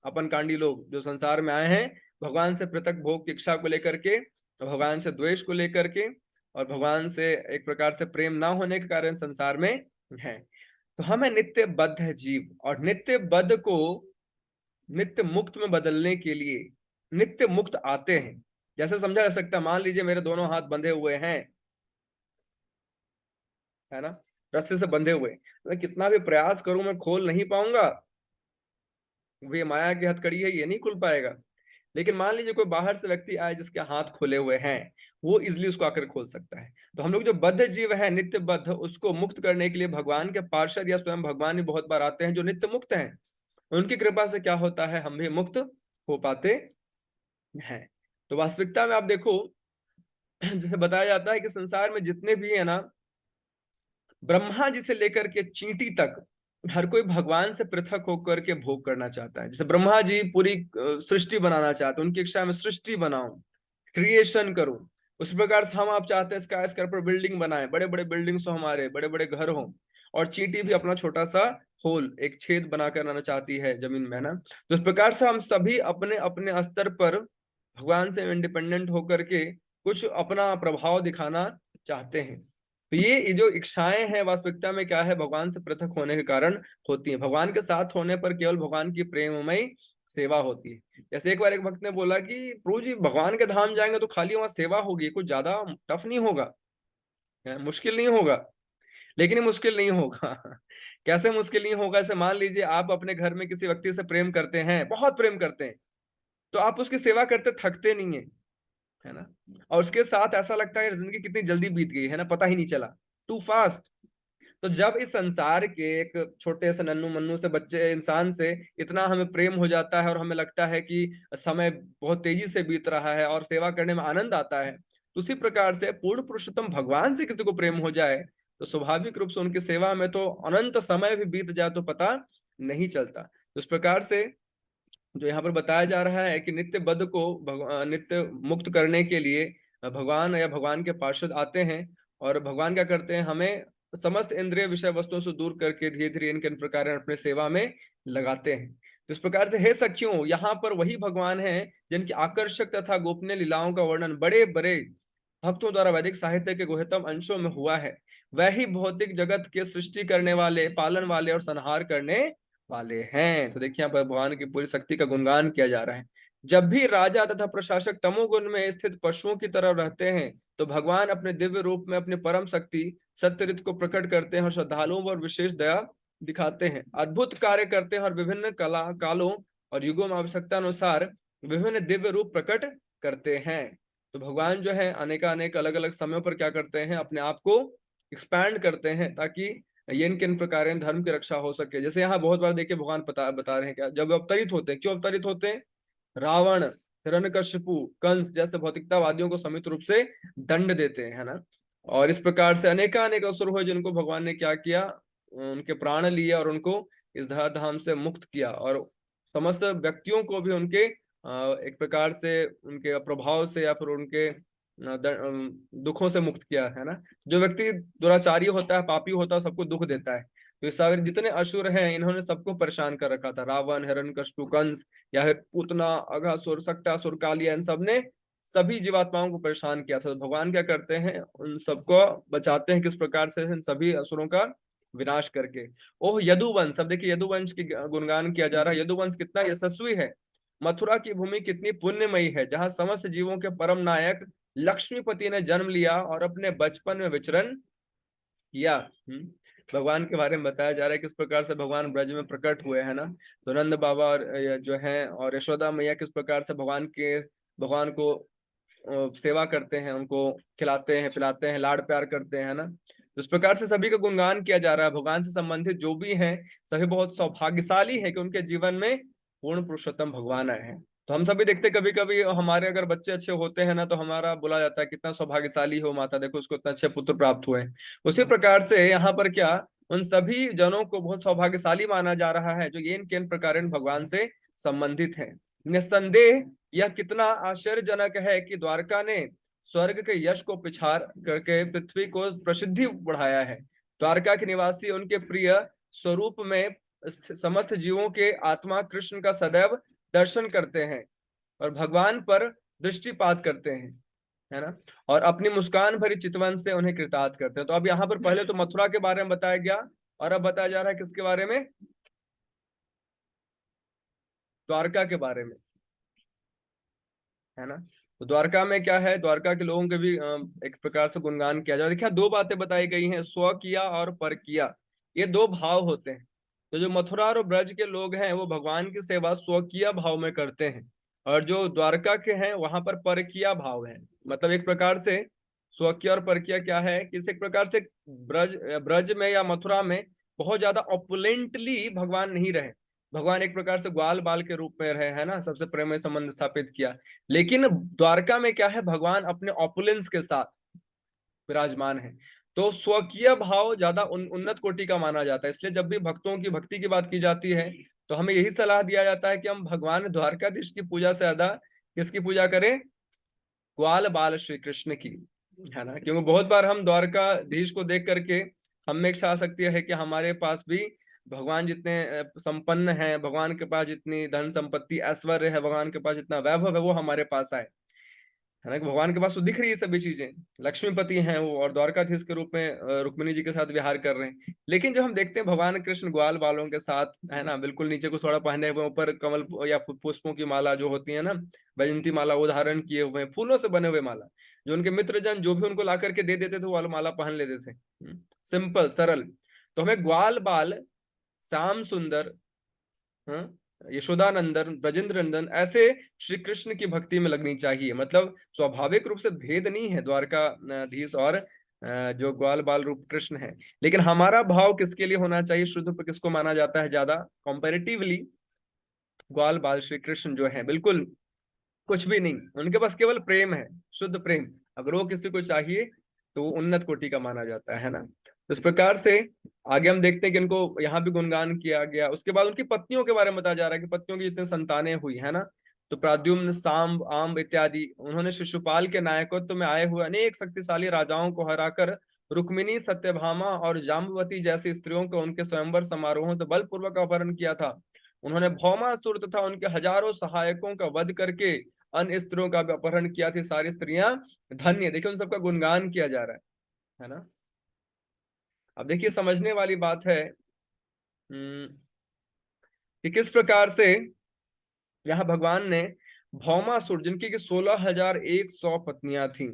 अपन कांडी लोग, जो संसार में आए हैं भगवान से पृथक भोग की इच्छा को लेकर के, भगवान से द्वेष को लेकर के, और भगवान से एक प्रकार से प्रेम ना होने के कारण संसार में है। तो हम है नित्य बद्ध जीव, और नित्य बद्ध को नित्य मुक्त में बदलने के लिए नित्य मुक्त आते हैं। जैसे समझा जा सकता है, मान लीजिए मेरे दोनों हाथ बंधे हुए हैं, है ना। रस्से से बंधे हुए, मैं कितना भी प्रयास करूं मैं खोल नहीं पाऊंगा, वो ये माया की हथकड़ी है, ये नहीं खुल पाएगा। लेकिन मान लीजिए कोई बाहर से व्यक्ति आए जिसके हाथ खुले हुए हैं, वो इजिली उसको आकर खोल सकता है। तो हम लोग जो बद्ध जीव है, नित्य बद्ध, उसको मुक्त करने के लिए भगवान के पार्षद या स्वयं भगवान ही बहुत बार आते हैं जो नित्य मुक्त हैं। उनकी कृपा से क्या होता है, हम भी मुक्त हो पाते हैं। तो वास्तविकता में आप देखो, जैसे बताया जाता है कि संसार में जितने भी है ना, ब्रह्मा जी से लेकर के चींटी तक, हर कोई भगवान से पृथक होकर के भोग करना चाहता है। जैसे ब्रह्मा जी पूरी सृष्टि बनाना चाहते हैं, उनकी इच्छा में सृष्टि बनाऊं, क्रिएशन करूं। उस प्रकार से हम आप चाहते हैं स्काई स्क्राइपर बिल्डिंग बनाए, बड़े बड़े बिल्डिंग्स हो, हमारे बड़े बड़े घर हो। और चींटी भी अपना छोटा सा होल, एक छेद बना कर रहना चाहती है जमीन में, ना। तो इस प्रकार से हम सभी अपने अपने स्तर पर भगवान से इंडिपेंडेंट होकर के कुछ अपना प्रभाव दिखाना चाहते हैं। तो ये जो इच्छाएं हैं वास्तविकता में क्या है, भगवान से पृथक होने के कारण होती है। भगवान के साथ होने पर केवल भगवान की प्रेममयी सेवा होती है। जैसे एक बार एक भक्त ने बोला कि प्रभु जी, भगवान के धाम जाएंगे तो खाली वहां सेवा होगी, कुछ ज्यादा टफ नहीं होगा, मुश्किल नहीं होगा। लेकिन ये मुश्किल नहीं होगा। कैसे मुश्किल नहीं होगा, ऐसे मान लीजिए आप अपने घर में किसी व्यक्ति से प्रेम करते हैं, बहुत प्रेम करते हैं, तो आप उसकी सेवा करते थकते नहीं है ना। और उसके साथ ऐसा लगता है जिंदगी कितनी जल्दी बीत गई है ना, पता ही नहीं चला, टू फास्ट। तो जब इस संसार के एक छोटे से नन्नू मन्नू से बच्चे इंसान से इतना हमें प्रेम हो जाता है और हमें लगता है कि समय बहुत तेजी से बीत रहा है और सेवा करने में आनंद आता है, तो उसी प्रकार से पूर्ण पुरुषोत्तम भगवान से किसी को प्रेम हो जाए तो स्वाभाविक रूप से उनकी सेवा में तो अनंत समय भी बीत जाए तो पता नहीं चलता। तो इस प्रकार से जो यहाँ पर बताया जा रहा है कि नित्य बद्ध को नित्य मुक्त करने के लिए भगवान या भगवान के पार्षद आते हैं। और भगवान क्या करते हैं, हमें समस्त इंद्रिय विषय वस्तुओं से दूर करके धीरे धीरे इनके प्रकार अपने सेवा में लगाते हैं। तो इस प्रकार से हे सखियों, यहाँ पर वही भगवान है जिनकी आकर्षक तथा गोपनीय लीलाओं का वर्णन बड़े बड़े भक्तों द्वारा वैदिक साहित्य के गुह्यतम अंशों में हुआ है। वही भौतिक जगत के सृष्टि करने वाले, पालन वाले और संहार करने वाले हैं। तो देखिए यहाँ पर भगवान की पूरी शक्ति का गुणगान किया जा रहा है। जब भी राजा तथा प्रशासक तमोगुण में स्थित पशुओं की तरह रहते हैं, तो भगवान अपने दिव्य रूप में अपनी परम शक्ति सत्यरित को प्रकट करते हैं और श्रद्धालुओं पर विशेष दया दिखाते हैं, अद्भुत कार्य करते हैं और विभिन्न कला कालों और युगों में आवश्यकता अनुसार विभिन्न दिव्य रूप प्रकट करते हैं। तो भगवान जो है अनेक अलग अलग समयों पर क्या करते हैं, अपने आप को एक्सपैंड करते हैं ताकि ये किन प्रकार धर्म की रक्षा हो सके। जैसे यहाँ बहुत बार देखिए भगवान बता रहे हैं क्या, जब अवतरित होते हैं, क्यों अवतरित होते हैं, रावण, हिरण्यकशिपु, कंस जैसे भौतिकतावादियों को समित रूप से दंड देते हैं, है ना। और इस प्रकार से अनेक असुर हुए जिनको भगवान ने क्या किया, उनके प्राण लिए और उनको इस धाम से मुक्त किया और समस्त व्यक्तियों को भी उनके एक प्रकार से उनके प्रभाव से या फिर उनके दुखों से मुक्त किया, है ना। जो व्यक्ति दुराचारी होता है, पापी होता है, सबको दुख देता है। तो ये सारे जितने असुर हैं इन्होंने सबको परेशान कर रखा था, रावण, हिरण्यकशिपु, कंस या फिर पूतना, अघासुर, सक्टासुर, कालिया, इन सब ने सभी जीवात्माओं को परेशान किया था। तो भगवान क्या करते हैं, उन सबको बचाते हैं किस प्रकार से, इन सभी असुरों का विनाश करके। ओह यदुवंश, सब देखिए यदुवंश की गुणगान किया जा रहा है। यदुवंश कितना यशस्वी है, मथुरा की भूमि कितनी पुण्यमयी है, जहां समस्त जीवों के परम नायक लक्ष्मीपति ने जन्म लिया और अपने बचपन में विचरण किया। भगवान के बारे में बताया जा रहा है किस प्रकार से भगवान ब्रज में प्रकट हुए, है ना। तो नंद बाबा और जो है और यशोदा मैया किस प्रकार से भगवान को सेवा करते हैं, उनको खिलाते हैं, पिलाते हैं, लाड प्यार करते हैं, ना। तो इस प्रकार से सभी का गुणगान किया जा रहा है। भगवान से संबंधित जो भी हैं सभी बहुत सौभाग्यशाली है कि उनके जीवन में पूर्ण पुरुषोत्तम भगवान आए हैं। तो हम सभी देखते कभी कभी हमारे अगर बच्चे अच्छे होते हैं ना, तो हमारा बोला जाता है कितना सौभाग्यशाली हो माता, देखो उसको इतने अच्छे पुत्र प्राप्त हुए। उसी प्रकार से यहाँ पर क्या, उन सभी जनों को बहुत सौभाग्यशाली माना जा रहा है जो ये इन प्रकार भगवान से संबंधित है। निस्संदेह यह कितना आश्चर्यजनक है कि द्वारका ने स्वर्ग के यश को पिछाड़ करके पृथ्वी को प्रसिद्धि बढ़ाया है। द्वारका के निवासी उनके प्रिय स्वरूप में समस्त जीवों के आत्मा कृष्ण का सदैव दर्शन करते हैं और भगवान पर दृष्टिपात करते हैं, है ना। और अपनी मुस्कान भरी चितवन से उन्हें कृतार्थ करते हैं। तो अब यहाँ पर पहले तो मथुरा के बारे में बताया गया और अब बताया जा रहा है किसके बारे में, द्वारका के बारे में, है ना। तो द्वारका में क्या है, द्वारका के लोगों के भी एक प्रकार से गुणगान किया जाए। देखिए दो बातें बताई गई हैं, स्व किया और पर किया, ये दो भाव होते हैं। तो जो मथुरा और ब्रज के लोग हैं वो भगवान की सेवा स्वकीय भाव में करते हैं, और जो द्वारका के हैं वहां पर परकिया भाव है। मतलब एक प्रकार से स्वकीय और परकिया क्या है कि इस एक प्रकार से ब्रज ब्रज में या मथुरा में बहुत ज्यादा ऑपुलेंटली भगवान नहीं रहे। भगवान एक प्रकार से ग्वाल बाल के रूप में रहे, है ना, सबसे प्रेम में संबंध स्थापित किया। लेकिन द्वारका में क्या है, भगवान अपने ऑपुलेंस के साथ विराजमान है। तो स्वकीय भाव ज्यादा उन्नत कोटि का माना जाता है। इसलिए जब भी भक्तों की भक्ति की बात की जाती है तो हमें यही सलाह दिया जाता है कि हम भगवान द्वारकाधीश की पूजा से ज्यादा किसकी पूजा करें, ग्वाल बाल श्री कृष्ण की, है ना। क्योंकि बहुत बार हम द्वारकाधीश को देख करके हम में इच्छा आ सकती है कि हमारे पास भी भगवान जितने संपन्न हैं, भगवान के पास जितनी धन संपत्ति ऐश्वर्य है, भगवान के पास जितना वैभव है, वो हमारे पास आए, है ना। कि भगवान के पास तो दिख रही है सभी चीजें, लक्ष्मीपति हैं वो, और द्वारकाधीश के रूप में रुक्मिणी जी के साथ विहार कर रहे हैं। लेकिन जब हम देखते हैं भगवान कृष्ण ग्वाल बालों के साथ, है ना, बिल्कुल नीचे को थोड़ा पहने हुए, ऊपर कमल या पुष्पों की माला जो होती है ना, वैजंती माला वो धारण किए हुए, फूलों से बने हुए माला, जो उनके मित्र जन जो भी उनको ला करके दे देते थे वो वाला माला पहन लेते थे, सिंपल सरल। तो हमें ग्वाल बाल, श्याम सुंदर, हाँ, यशोदानंदन, ब्रजेंद्र नंदन, ऐसे श्री कृष्ण की भक्ति में लगनी चाहिए। मतलब स्वाभाविक रूप से भेद नहीं है द्वारकाधीश और जो ग्वाल बाल रूप कृष्ण है। लेकिन हमारा भाव किसके लिए होना चाहिए, शुद्ध पर किसको माना जाता है ज्यादा कंपैरेटिवली, ग्वाल बाल श्री कृष्ण जो है बिल्कुल कुछ भी नहीं, उनके पास केवल प्रेम है, शुद्ध प्रेम। अगर वो किसी को चाहिए तो वो उन्नत कोटि का माना जाता है ना। तो इस प्रकार से आगे हम देखते हैं कि इनको यहाँ भी गुणगान किया गया। उसके बाद उनकी पत्नियों के बारे में बताया जा रहा है कि पत्नियों की जितनी संतानें हुई है ना, तो प्रद्युम्न, सांब, आम्ब इत्यादि, उन्होंने शिशुपाल के नायकत्व में आए हुए अनेक शक्तिशाली राजाओं को हराकर रुक्मिणी, सत्यभामा और जाम्बवती जैसी स्त्रियों को उनके स्वयंवर समारोहों से बलपूर्वक अपहरण किया था। उन्होंने भौमासुर तथा उनके हजारों सहायकों का वध करके अन्य स्त्रियों का भी अपहरण किया। थी सारी स्त्रियां धन्य, देखिए उन सबका गुणगान किया जा रहा है ना। अब देखिए समझने वाली बात है कि किस प्रकार से यहाँ भगवान ने भौमासुर, जिनकी 16,100 पत्नियां थीं,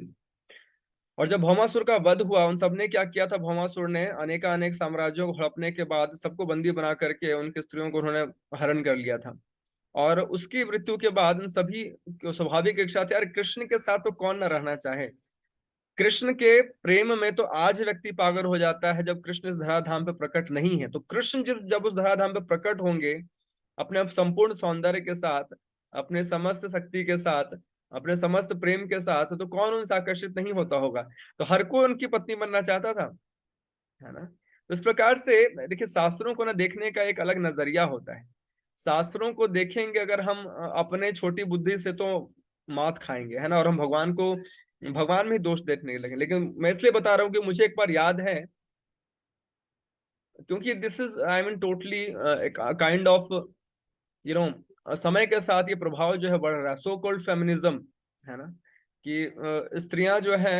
और जब भौमासुर का वध हुआ, उन सबने क्या किया था, भौमासुर ने अनेकानेक साम्राज्यों को हड़पने के बाद सबको बंदी बना करके उनकी स्त्रियों को उन्होंने हरण कर लिया था। और उसकी मृत्यु के बाद उन सभी को स्वाभाविक इच्छा थी, यार कृष्ण के साथ तो कौन न रहना चाहे। कृष्ण के प्रेम में तो आज व्यक्ति पागल हो जाता है जब कृष्ण इस धराधाम पे प्रकट नहीं है। तो कृष्ण जब जब उस धराधाम पे प्रकट होंगे अपने संपूर्ण सौंदर्य के साथ, अपने समस्त शक्ति के साथ, अपने समस्त प्रेम के साथ, तो कौन उनसे आकर्षित नहीं होता होगा। तो हर कोई उनकी पत्नी बनना चाहता था, है ना। तो इस प्रकार से देखिए शास्त्रों को ना देखने का एक अलग नजरिया होता है। शास्त्रों को देखेंगे अगर हम अपने छोटी बुद्धि से तो मात खाएंगे, है ना, और हम भगवान में ही दोष देखने लगे। लेकिन मैं इसलिए बता रहा हूँ कि मुझे एक बार याद है, क्योंकि this is I mean totally kind of समय के साथ ये प्रभाव जो है बढ़ रहा है, सो कॉल्ड फेमिनिज्म, है ना, कि स्त्रियां जो है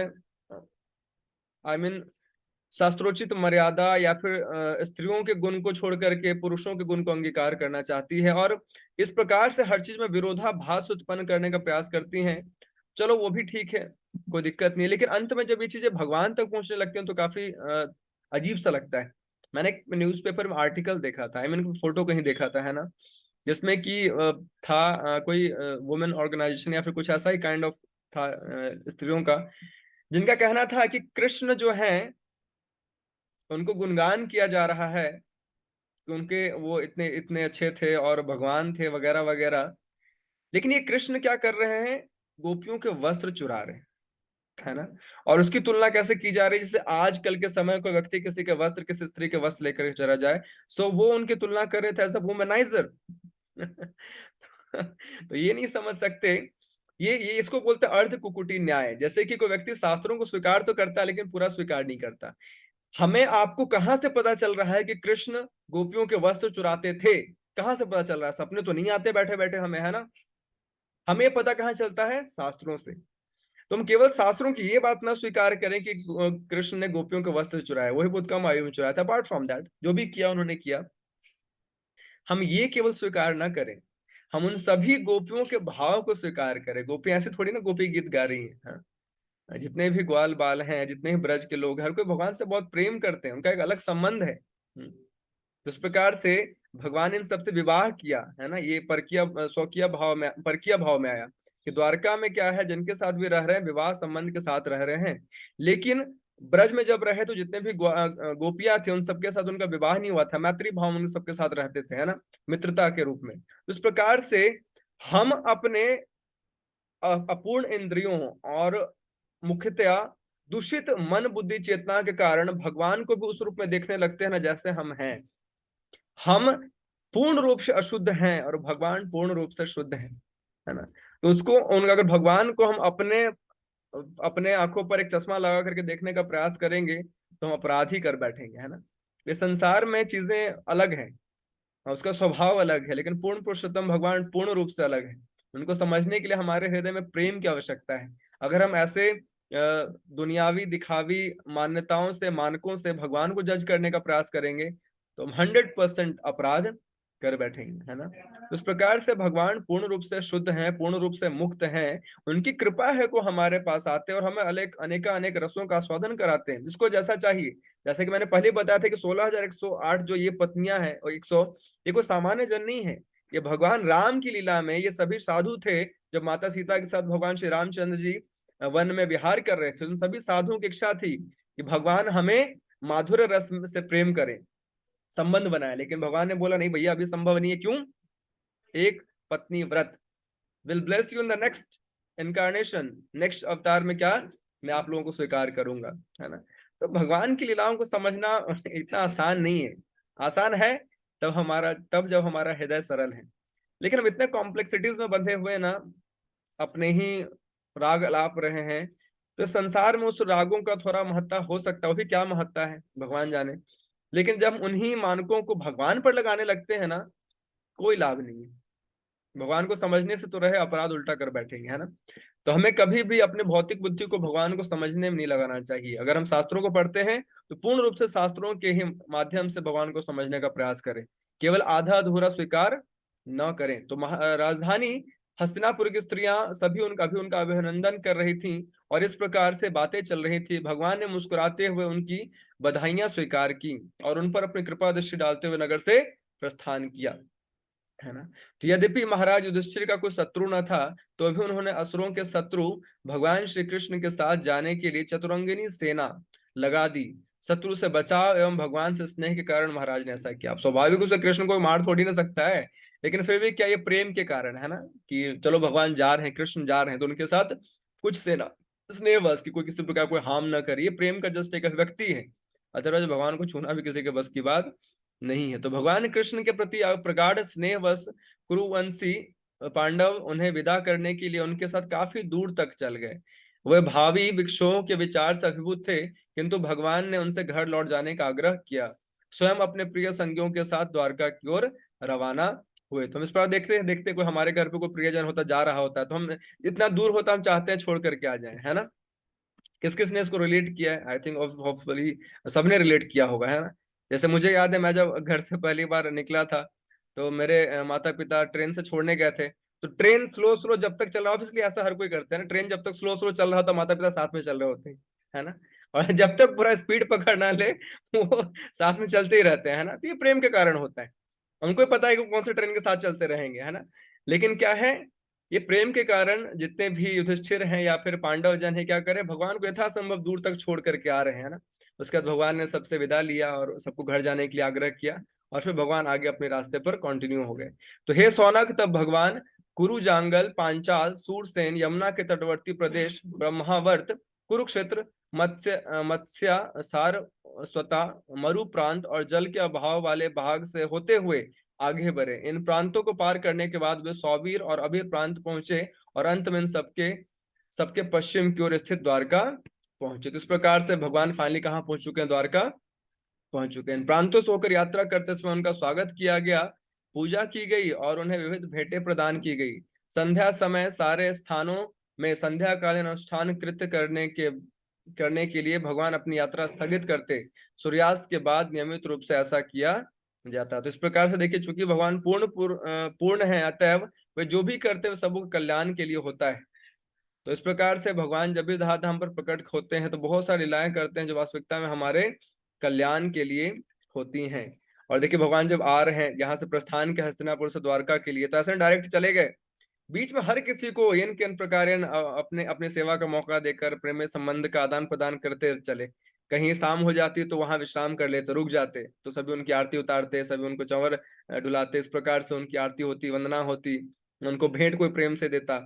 आई मीन शास्त्रोचित मर्यादा या फिर स्त्रियों के गुण को छोड़ करके पुरुषों के गुण को अंगीकार करना चाहती है, और इस प्रकार से हर चीज में विरोधाभास उत्पन्न करने का प्रयास करती हैं। चलो वो भी ठीक है, कोई दिक्कत नहीं है, लेकिन अंत में जब ये चीजें भगवान तक पहुंचने लगती हैं तो काफी अजीब सा लगता है। मैंने एक न्यूज़पेपर में आर्टिकल देखा था, आई मीन फोटो कहीं देखा था, है ना, जिसमें कि था कोई वुमेन ऑर्गेनाइजेशन या फिर कुछ ऐसा ही काइंड ऑफ था, स्त्रियों का, जिनका कहना था कि कृष्ण जो है उनको गुणगान किया जा रहा है कि उनके वो इतने इतने अच्छे थे और भगवान थे वगैरह वगैरह। लेकिन ये कृष्ण क्या कर रहे हैं, गोपियों के वस्त्र चुरा रहे हैं, है ना। और उसकी तुलना कैसे की जा रही है, जैसे आजकल के समय को व्यक्ति किसी के वस्त्र, किसी स्त्री के वस्त्र लेकर चला जाए, सो वो उनकी तुलना कर रहे थे एज अ वुमेनाइजर। तो ये नहीं समझ सकते, ये इसको बोलते हैं अर्ध कुकुटी न्याय। जैसे कि कोई व्यक्ति शास्त्रों को स्वीकार तो करता है लेकिन पूरा स्वीकार नहीं करता। हमें आपको कहां से पता चल रहा है कि कृष्ण गोपियों के वस्त्र चुराते थे, कहां से पता चल रहा है, सपने तो नहीं आते बैठे बैठे हमें, है ना। हमें पता कहां चलता है, शास्त्रों से। तो हम केवल शास्त्रों की ये बात ना स्वीकार करें कि कृष्ण ने गोपियों के वस्त्र चुराए, वही बहुत कम आयु में चुराया था, अपार्ट फ्रॉम दैट जो भी किया उन्होंने किया, हम ये केवल स्वीकार ना करें, हम उन सभी गोपियों के भाव को स्वीकार करें। गोपी ऐसे थोड़ी ना गोपी गीत गा रही हैं, हाँ। जितने भी ग्वाल बाल हैं, जितने भी ब्रज के लोग हैं, हर कोई भगवान से बहुत प्रेम करते हैं, उनका एक अलग संबंध है। तो इस प्रकार से भगवान इन सबसे विवाह किया है ना। ये परकीय स्वकीय भाव में, परकीय भाव में आया कि द्वारका में क्या है, जिनके साथ भी रह रहे हैं विवाह संबंध के साथ रह रहे हैं। लेकिन ब्रज में जब रहे तो जितने भी गोपियां थे उन सबके साथ उनका विवाह नहीं हुआ था, मैत्री भाव में उन सबके साथ रहते थे, है ना, मित्रता के रूप में। तो इस प्रकार से हम अपने अपूर्ण इंद्रियों और मुख्यतया दूषित मन बुद्धि चेतना के कारण भगवान को भी उस रूप में देखने लगते हैं ना जैसे हम हैं। हम पूर्ण रूप से अशुद्ध हैं और भगवान पूर्ण रूप से शुद्ध है ना। तो उसको उन अगर भगवान को हम अपने अपने आंखों पर एक चश्मा लगा करके देखने का प्रयास करेंगे तो हम अपराधी कर बैठेंगे, है ना। ये संसार में चीजें अलग हैं और उसका स्वभाव अलग है, लेकिन पूर्ण पुरुषोत्तम भगवान पूर्ण रूप से अलग है। उनको समझने के लिए हमारे हृदय में प्रेम की आवश्यकता है। अगर हम ऐसे दुनियावी दिखावी मान्यताओं से, मानकों से भगवान को जज करने का प्रयास करेंगे तो हम 100% अपराध कर बैठेंगे, है ना। तो इस प्रकार से भगवान पूर्ण रूप से शुद्ध हैं, पूर्ण रूप से मुक्त हैं। उनकी कृपा है को हमारे पास आते हैं और हमें अनेक अनेक रसों का आस्वादन कराते हैं, जिसको जैसा चाहिए। जैसे कि मैंने पहले बताया था कि 16,108 जो ये पत्नियां हैं और 100, ये कोई सामान्य जन नहीं है। ये भगवान राम की लीला में ये सभी साधु थे। जब माता सीता के साथ भगवान श्री रामचंद्र जी वन में विहार कर रहे थे, उन सभी साधुओं की इच्छा थी कि भगवान हमें माधुर्य रस से प्रेम करें, संबंध बनाए। लेकिन भगवान ने बोला नहीं भैया, अभी संभव नहीं है। क्यों? एक पत्नी व्रत will bless you in the next incarnation, next अवतार में क्या मैं आप लोगों को स्वीकार करूंगा, है ना। तो भगवान की लीलाओं को समझना इतना आसान नहीं है। आसान है तब जब हमारा हृदय सरल है। लेकिन हम इतने कॉम्प्लेक्सिटीज में बंधे हुए ना, अपने ही राग अलाप रहे हैं। तो संसार में उस रागों का थोड़ा महत्ता हो सकता है, वो भी क्या महत्ता है भगवान जाने। लेकिन जब उन्हीं मानकों को भगवान पर लगाने लगते हैं ना, कोई लाभ नहीं है। भगवान को समझने से तो रहे, अपराध उल्टा कर बैठेंगे, है ना। तो हमें कभी भी अपने भौतिक बुद्धि को भगवान को समझने में नहीं लगाना चाहिए। अगर हम शास्त्रों को पढ़ते हैं तो पूर्ण रूप से शास्त्रों के ही माध्यम से भगवान को समझने का प्रयास करें, केवल आधा अधूरा स्वीकार न करें। तो राजधानी हस्तिनापुर की स्त्रियां सभी उनका अभिनंदन कर रही थीं और इस प्रकार से बातें चल रही थी। भगवान ने मुस्कुराते हुए उनकी बधाइयां स्वीकार की और उन पर अपनी कृपा दृष्टि डालते हुए नगर से प्रस्थान किया, है ना। तो यद्यपि महाराज युधिष्ठिर का कोई शत्रु न था, तो भी उन्होंने असुरों के शत्रु भगवान श्री कृष्ण के साथ जाने के लिए चतुरंगिनी सेना लगा दी। शत्रु से बचाव एवं भगवान से स्नेह के कारण महाराज ने ऐसा किया। अब स्वाभाविक रूप से कृष्ण को मार थोड़ी ना सकता है, लेकिन फिर भी क्या ये प्रेम के कारण है ना, कि चलो भगवान जा रहे हैं, कृष्ण जा रहे हैं, तो उनके साथ कुछ सेना स्नेहवश की कोई किसी प्रकार कोई हार्म ना करे, ये प्रेम का जस्ट एक अभिव्यक्ति है। अदरवाइज भगवान को छूना भी किसी के बस की बात नहीं है। तो भगवान कृष्ण के प्रति प्रगाढ़ स्नेहवश कुरुवंशी पांडव उन्हें विदा करने के लिए उनके साथ काफी दूर तक चल गए। वे भावी भिक्षुओं के विचार से अभिभूत थे, किंतु भगवान ने उनसे घर लौट जाने का आग्रह किया। स्वयं अपने प्रिय संगियों के साथ द्वारका की ओर रवाना हुए। तो हम इस पर देखते हैं, देखते कोई हमारे घर पे कोई प्रियजन होता जा रहा होता है तो हम इतना दूर होता हम चाहते हैं छोड़ करके आ जाए, है ना। किस किस ने इसको रिलेट किया है? आई थिंक होपफुली सबने रिलेट किया होगा, है ना। जैसे मुझे याद है, मैं जब घर से पहली बार निकला था तो मेरे माता पिता ट्रेन से छोड़ने गए थे। तो ट्रेन स्लो स्लो जब तक चल रहा, ऑब्वियसली ऐसा हर कोई करते हैं ना, ट्रेन जब तक स्लो स्लो चल रहा था माता पिता साथ में चल रहे होते हैं, है ना। और जब तक पूरा स्पीड पकड़ ना ले वो साथ में चलते ही रहते हैं, है ना। तो ये प्रेम के कारण होता है। उनको ही पता है कि कौन से ट्रेन के साथ चलते रहेंगे, है ना। लेकिन क्या है, ये प्रेम के कारण जितने भी युधिष्ठिर हैं या फिर पांडव जन है क्या करें, भगवान को यथासंभव दूर तक छोड़ करके आ रहे हैं ना। उसके बाद भगवान ने सबसे विदा लिया और सबको घर जाने के लिए आग्रह किया और फिर भगवान आगे अपने रास्ते पर कंटिन्यू हो गए। तो हे सौनक, तब भगवान कुरु जांगल पांचाल सूरसेन यमुना के तटवर्ती प्रदेश ब्रह्मावर्त कुरुक्षेत्र मत्स्य सार स्वता मरु प्रांत और जल के अभाव वाले भाग से होते हुए आगे बढ़े। इन प्रांतों को पार करने के बाद वे सौवीर और अबीर प्रांत पहुंचे और अंत में इन सबके सबके पश्चिम की ओर स्थित द्वारका पहुंचे। तो इस प्रकार से भगवान फाइनली कहाँ पहुंच चुके हैं? द्वारका पहुंच चुके हैं। इन प्रांतों से होकर यात्रा करते समय उनका स्वागत किया गया, पूजा की गई और उन्हें विविध भेंटें प्रदान की गई। संध्या समय सारे स्थानों में संध्या कालीन अनुष्ठान कृत्य करने के लिए भगवान अपनी यात्रा स्थगित करते। सूर्यास्त के बाद नियमित रूप से ऐसा किया जाता। तो इस प्रकार से देखिए, चूंकि भगवान पूर्ण है, अतएव वे जो भी करते हैं वो सबको कल्याण के लिए होता है। तो इस प्रकार से भगवान जब भी धाम पर प्रकट होते हैं तो बहुत सारी लीलाएं करते हैं जो वास्तविकता में हमारे कल्याण के लिए होती हैं। और देखिए, भगवान जब आ रहे हैं यहाँ से प्रस्थान के हस्तिनापुर से द्वारका के लिए, तो ऐसे डायरेक्ट चले गए, बीच में हर किसी को इन के इन प्रकार अपने अपने सेवा का मौका देकर प्रेम में संबंध का आदान प्रदान करते चले। कहीं शाम हो जाती तो वहां विश्राम कर लेते, रुक जाते, तो सभी उनकी आरती उतारते, सभी उनको चंवर डुलाते, इस प्रकार से उनकी आरती होती, वंदना होती, उनको भेंट कोई प्रेम से देता।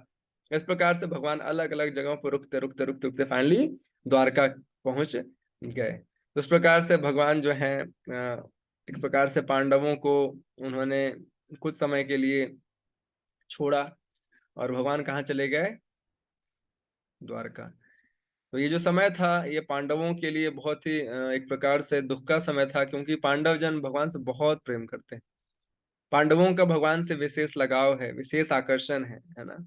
इस प्रकार से भगवान अलग अलग जगहों पर रुकते रुकते रुकते रुकते फाइनली द्वारका पहुंच गए। तो इस प्रकार से भगवान जो है एक प्रकार से पांडवों को उन्होंने कुछ समय के लिए छोड़ा, और भगवान कहाँ चले गए? द्वारका। तो ये जो समय था ये पांडवों के लिए बहुत ही एक प्रकार से दुख का समय था, क्योंकि पांडव जन भगवान से बहुत प्रेम करते हैं। पांडवों का भगवान से विशेष लगाव है, विशेष आकर्षण है ना।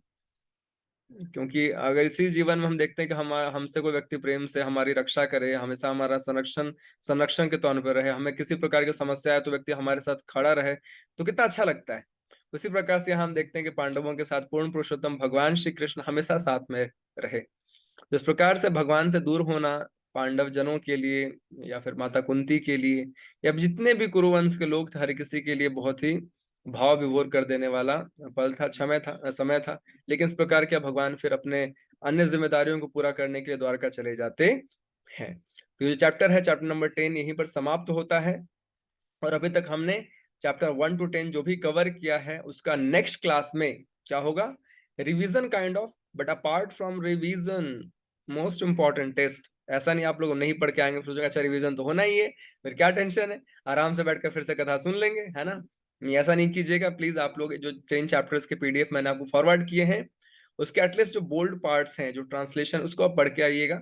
क्योंकि अगर इसी जीवन में हम देखते हैं कि हम हमसे कोई व्यक्ति प्रेम से हमारी रक्षा करे, हमेशा हमारा संरक्षण संरक्षण के तौर पर रहे, हमें किसी प्रकार की समस्या है तो व्यक्ति हमारे साथ खड़ा रहे, तो कितना अच्छा लगता है। उसी प्रकार से हम देखते हैं कि पांडवों के साथ पूर्ण पुरुषोत्तम भगवान श्री कृष्ण हमेशा साथ में रहे। जिस प्रकार से भगवान से दूर होना पांडव जनों के लिए, या फिर माता कुंती के लिए, या जितने भी कुरुवंश के लोग थे, हर किसी के लिए बहुत ही भाव विभोर कर देने वाला पल था, समय था। लेकिन इस प्रकार के भगवान फिर अपने अन्य जिम्मेदारियों को पूरा करने के लिए द्वारका चले जाते हैं। तो ये चैप्टर है, चैप्टर नंबर 10 यहीं पर समाप्त होता है। और अभी तक हमने चैप्टर 1 to 10 जो भी कवर किया है, उसका नेक्स्ट क्लास में क्या होगा? Revision kind of, but apart from revision most important test. ऐसा नहीं आप लोग नहीं पढ़ के आएंगे, सोचेंगे अच्छा रिवीजन तो होना ही है, फिर क्या टेंशन है, आराम से बैठकर फिर से कथा सुन लेंगे, है ना। ऐसा नहीं कीजिएगा प्लीज। आप लोग जो 10 चैप्टर्स के पीडीएफ मैंने आपको फॉरवर्ड किए हैं, उसके एटलीस्ट जो बोल्ड पार्ट्स हैं, जो ट्रांसलेशन, उसको आप पढ़ के आइएगा,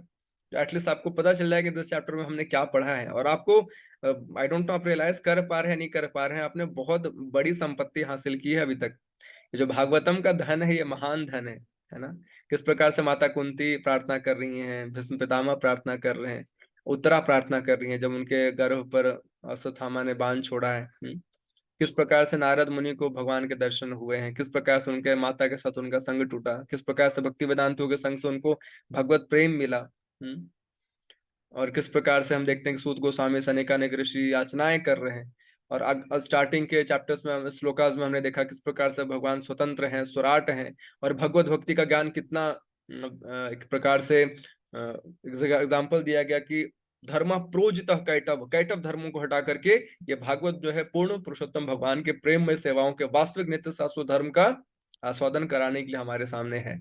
तो एटलीस्ट आपको पता चल जाएगा कि इस चैप्टर में हमने क्या पढ़ा है। और आपको आई डोंट नो आप रियलाइज कर पा रहे हैं नहीं कर पा रहे हैं, आपने बहुत बड़ी संपत्ति हासिल की है अभी तक। ये जो भागवतम का धन है, ये महान धन है ना। किस प्रकार से माता कुंती प्रार्थना कर रही हैं, भीष्म पितामह प्रार्थना कर रहे हैं, उत्तरा प्रार्थना कर रही हैं जब उनके गर्भ पर अश्वत्थामा ने बाण छोड़ा है। किस प्रकार से नारद मुनि को भगवान के दर्शन हुए हैं, किस प्रकार से उनके माता के साथ उनका संग टूटा, किस प्रकार से भक्ति वेदांतों के संग से उनको भगवत प्रेम मिला। और किस प्रकार से हम देखते हैं कि सूत गोस्वामी से अनेकानेक ऋषि याचनाएं कर रहे हैं। और स्टार्टिंग के चैप्टर्स में, श्लोकास में हमने देखा किस प्रकार से भगवान स्वतंत्र हैं, स्वराट हैं, और भगवत भक्ति का ज्ञान कितना एक प्रकार से एग्जाम्पल दिया गया कि धर्म प्रोजित कैटव, कैटव धर्मों को हटा करके ये भागवत जो है पूर्ण पुरुषोत्तम भगवान के प्रेम में सेवाओं के वास्तविक नित्य शाश्वत धर्म का आस्वादन कराने के लिए हमारे सामने है।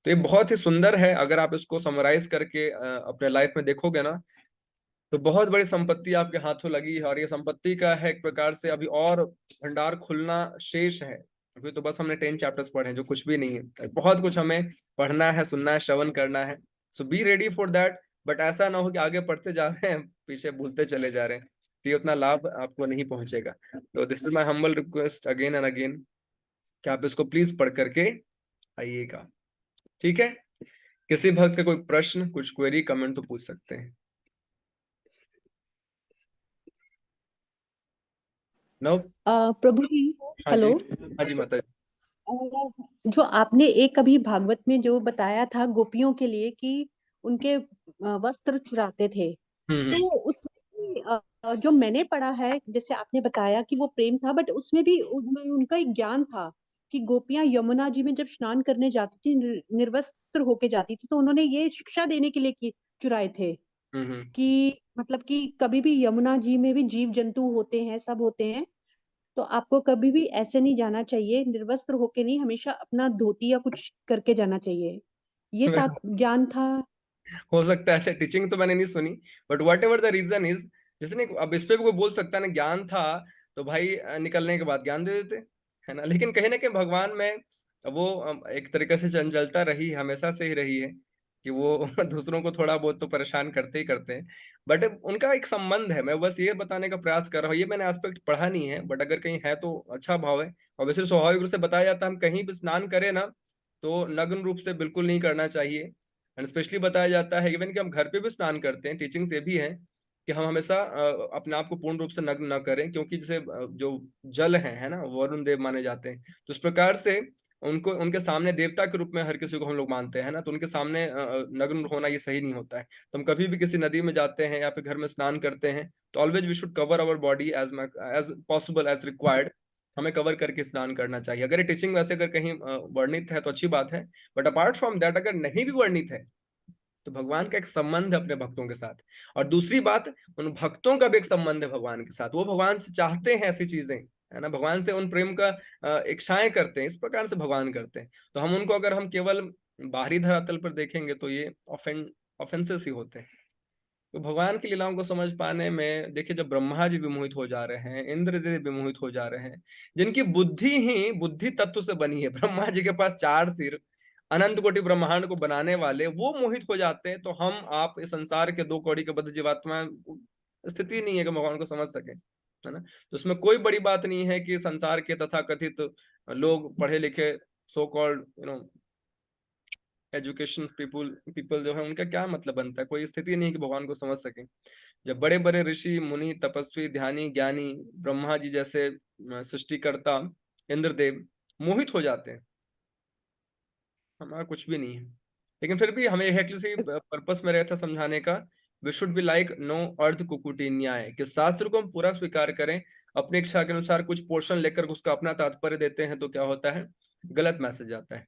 तो ये बहुत ही सुंदर है। अगर आप इसको समराइज करके अपने लाइफ में देखोगे ना, तो बहुत बड़ी संपत्ति आपके हाथों लगी है। और ये संपत्ति का है एक प्रकार से अभी और भंडार खुलना शेष है। अभी तो बस हमने 10 चैप्टर्स पढ़े हैं, जो कुछ भी नहीं है, बहुत कुछ हमें पढ़ना है, सुनना है, श्रवण करना है। So be ready for that. But ऐसा ना हो कि आगे पढ़ते जा रहे हैं, पीछे भूलते चले जा रहे हैं, तो ये उतना लाभ आपको नहीं पहुंचेगा। तो this is my humble request again and again कि आप इसको प्लीज पढ़ करके आइएगा, ठीक है। किसी भक्त का कोई प्रश्न, कुछ क्वेरी, कमेंट तो पूछ सकते हैं। नो प्रभु जी, हाँ जी, हेलो। हाँ जी माता जी। जो आपने एक अभी भागवत में जो बताया था गोपियों के लिए कि उनके वस्त्र चुराते थे, हम्म। तो उसमें जो मैंने पढ़ा है, जैसे आपने बताया कि वो प्रेम था, बट उसमें भी उनका एक ज्ञान था कि गोपियां यमुना जी में जब स्नान करने जाती थी, निर्वस्त्र होके जाती थी, तो उन्होंने ये शिक्षा देने के लिए कि चुराए थे हम्म। कि मतलब कि कभी भी यमुना जी में भी जीव जंतु होते हैं, सब होते हैं, तो आपको कभी भी ऐसे नहीं जाना चाहिए, निर्वस्त्र होके नहीं, हमेशा अपना धोती या कुछ करके जाना चाहिए। ये ज्ञान था। हो सकता है, ऐसे टीचिंग तो मैंने नहीं सुनी, but whatever the reason is, जिसने अब इस पे भी कोई बोल सकता है ना ज्ञान था, तो भाई निकलने के बाद ज्ञान दे देते, है ना। लेकिन कहीं ना कहीं भगवान में वो एक तरीके से चंचलता रही, हमेशा से ही रही है कि वो दूसरों को थोड़ा बहुत तो परेशान करते ही करते हैं। बट उनका एक संबंध है, मैं बस ये बताने का प्रयास कर रहा हूँ। ये मैंने एस्पेक्ट पढ़ा नहीं है, बट अगर कहीं है तो अच्छा भाव है। और वैसे स्वाभाविक रूप से बताया जाता है हम कहीं भी स्नान करें ना, तो नग्न रूप से बिल्कुल नहीं करना चाहिए। एंड स्पेशली बताया जाता है इवन कि हम घर पे भी स्नान करते हैं, टीचिंग्स ये भी है कि हम हमेशा अपने आप को पूर्ण रूप से नग्न न करें, क्योंकि जैसे जो जल है ना, वरुण देव माने जाते हैं, तो इस प्रकार से उनको, उनके सामने देवता के रूप में हर किसी को हम लोग मानते हैं ना, तो उनके सामने नग्न होना ये सही नहीं होता है। तो हम कभी भी किसी नदी में जाते हैं या फिर घर में स्नान करते हैं, तो always we should cover our body as possible, as required. हमें कवर करके स्नान करना चाहिए। अगर ये टीचिंग वैसे अगर कहीं वर्णित है तो अच्छी बात है, बट अपार्ट फ्रॉम दैट अगर नहीं भी वर्णित है, तो भगवान का एक संबंध है अपने भक्तों के साथ। और दूसरी बात, उन भक्तों का भी एक संबंध है भगवान के साथ। वो भगवान से चाहते हैं ऐसी चीजें, है ना, भगवान से उन प्रेम का इच्छाएं करते हैं, इस प्रकार से भगवान करते हैं। तो हम उनको, अगर हम केवल बाहरी धरातल पर देखेंगे तो ये ऑफेंसेस ही होते हैं। तो भगवान की लीलाओं को समझ पाने में देखिए, जब ब्रह्मा जी विमोहित हो जा रहे हैं, इंद्रदेव विमोहित हो जा रहे हैं, जिनकी बुद्धि ही बुद्धि तत्व से बनी है, ब्रह्मा जी के पास 4 सिर, अनंत कोटि ब्रह्मांड को बनाने वाले, वो मोहित हो जाते हैं, तो हम आप इस संसार के 2 कौड़ी के बद्ध जीवात्मा, स्थिति नहीं है कि भगवान को समझ सके, है ना। तो उसमें कोई बड़ी बात नहीं है कि संसार के तथाकथित लोग, पढ़े लिखे, so called education people people जो है, उनका क्या मतलब बनता है? कोई स्थिति नहीं है कि भगवान को समझ सके। जब बड़े बड़े ऋषि मुनि, तपस्वी, ध्यानी, ज्ञानी, ब्रह्मा जी जैसे सृष्टिकर्ता, इंद्रदेव मोहित हो जाते हैं, हमारा कुछ भी नहीं है। लेकिन फिर भी हमें एक्चुअली पर्पस में रहता समझाने का, we should be like no अर्थ कुकुटी न्याय, कि शास्त्र को हम पूरा स्वीकार करें, अपनी इच्छा के अनुसार कुछ पोर्शन लेकर उसका अपना तात्पर्य देते हैं तो क्या होता है, गलत मैसेज आता है।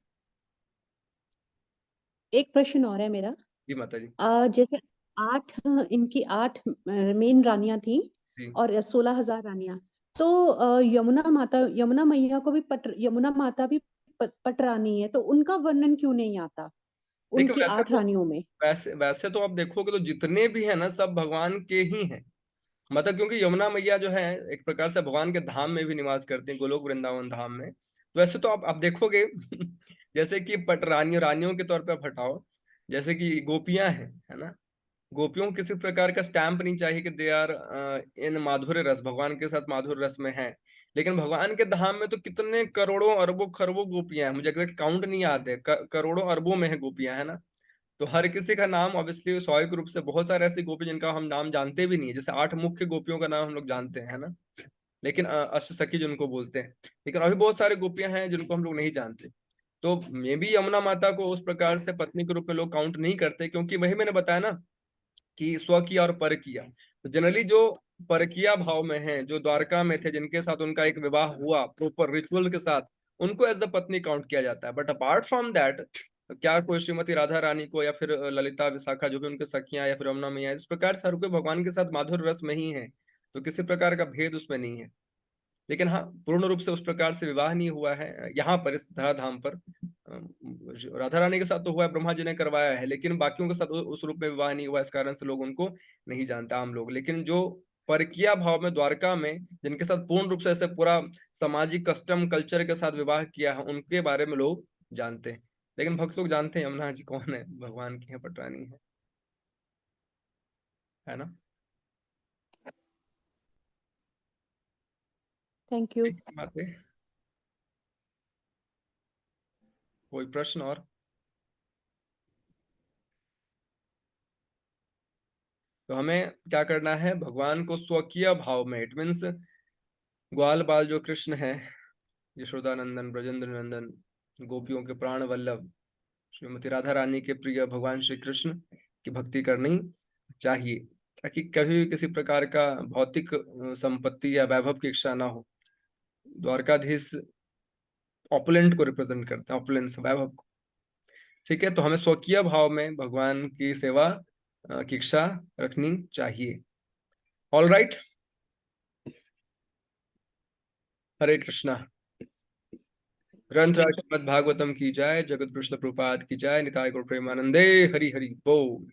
एक प्रश्न और है मेरा। जी माता जी। जैसे 8, इनकी 8 मेन रानियां थी जी। और 16,000 रानियां। तो यमुना मैया को भी यमुना माता भी पटरानी है, तो उनका वर्णन क्यों नहीं आता देखिए उनकी वैसे 8 तो, रानियों में? वैसे तो आप देखोगे तो जितने भी है ना, सब भगवान के ही हैं। मतलब क्योंकि यमुना मैया जो है एक प्रकार से भगवान के धाम में भी निवास करते हैं, गोलोक वृंदावन धाम में। तो वैसे तो आप देखोगे जैसे कि पट रानियों के तौर पे आप हटाओ, जैसे कि गोपियां हैं, है ना, गोपियों को किसी प्रकार का स्टैंप नहीं चाहिए कि दे आर इन माधुर्य रस, भगवान के साथ माधुर्य रस में है। लेकिन भगवान के धाम में तो कितने करोड़ों अरबों खरबों गोपियां हैं, मुझे एग्जैक्ट काउंट नहीं याद है, करोड़ों अरबों में है गोपियां, है ना। तो हर किसी का नाम ऑब्वियसली स्वाभाविक रूप से, बहुत सारे ऐसी गोपी जिनका हम नाम जानते भी नहीं है, जैसे 8 मुख्य गोपियों का नाम हम लोग जानते हैं, है ना, लेकिन अष्ट सखी जिनको बोलते हैं, लेकिन अभी बहुत सारे गोपियां हैं जिनको हम लोग नहीं जानते। तो मे भी यमुना माता को उस प्रकार से पत्नी के रूप में लोग काउंट नहीं करते, क्योंकि वही मैंने बताया ना कि स्व किया और पर किया। तो जनरली जो परकिया भाव में हैं, जो द्वारका में थे, जिनके साथ उनका एक विवाह हुआ प्रॉपर रिचुअल के साथ, उनको एज अ पत्नी काउंट किया जाता है। बट अपार्ट फ्रॉम दैट, क्या कोई श्रीमती राधा रानी को या फिर ललिता विशाखा जो भी उनके सखियां या फिर रमना मैया, इस प्रकार से हर कोई भगवान के साथ माधुर्य रस में ही है, तो किसी प्रकार का भेद उसमें नहीं है। लेकिन हाँ, पूर्ण रूप से उस प्रकार से विवाह नहीं हुआ है यहाँ पर इस धराधाम पर। राधा रानी के साथ तो हुआ है, ब्रह्मा जी ने करवाया है, लेकिन बाकियों के साथ उस रूप में विवाह नहीं हुआ, इस कारण से लोग उनको नहीं जानते, आम लोग। लेकिन जो परकिया भाव में द्वारका में जिनके साथ पूर्ण रूप से ऐसे पूरा सामाजिक कस्टम कल्चर के साथ विवाह किया है, उनके बारे में लोग जानते हैं। लेकिन भक्त लोग जानते हैं यमुना जी कौन है, भगवान की है, पटरानी है ना। Thank you. ठीक बात है। कोई प्रश्न और? तो हमें क्या करना है, भगवान को स्वकीय भाव में, इट मीन्स ग्वाल बाल जो कृष्ण है, यशोदानंदन, ब्रजेंद्र नंदन, गोपियों के प्राण वल्लभ, श्रीमती राधा रानी के प्रिय भगवान श्री कृष्ण की भक्ति करनी चाहिए, ताकि कभी भी किसी प्रकार का भौतिक संपत्ति या वैभव की इच्छा ना हो। द्वारकाधीश ऑपुलेंट को रिप्रेजेंट करते हैं, ऑपुलेंस, वैभव को। ठीक है, तो हमें स्वकीय भाव में भगवान की सेवा की इच्छा रखनी चाहिए। All right. हरे कृष्णा। ग्रंथ राज श्रीमद् भागवतम की जय, जगत कृष्ण प्रभुपाद की जय, निताय गौर प्रेमानंदे, हरि हरि बोल।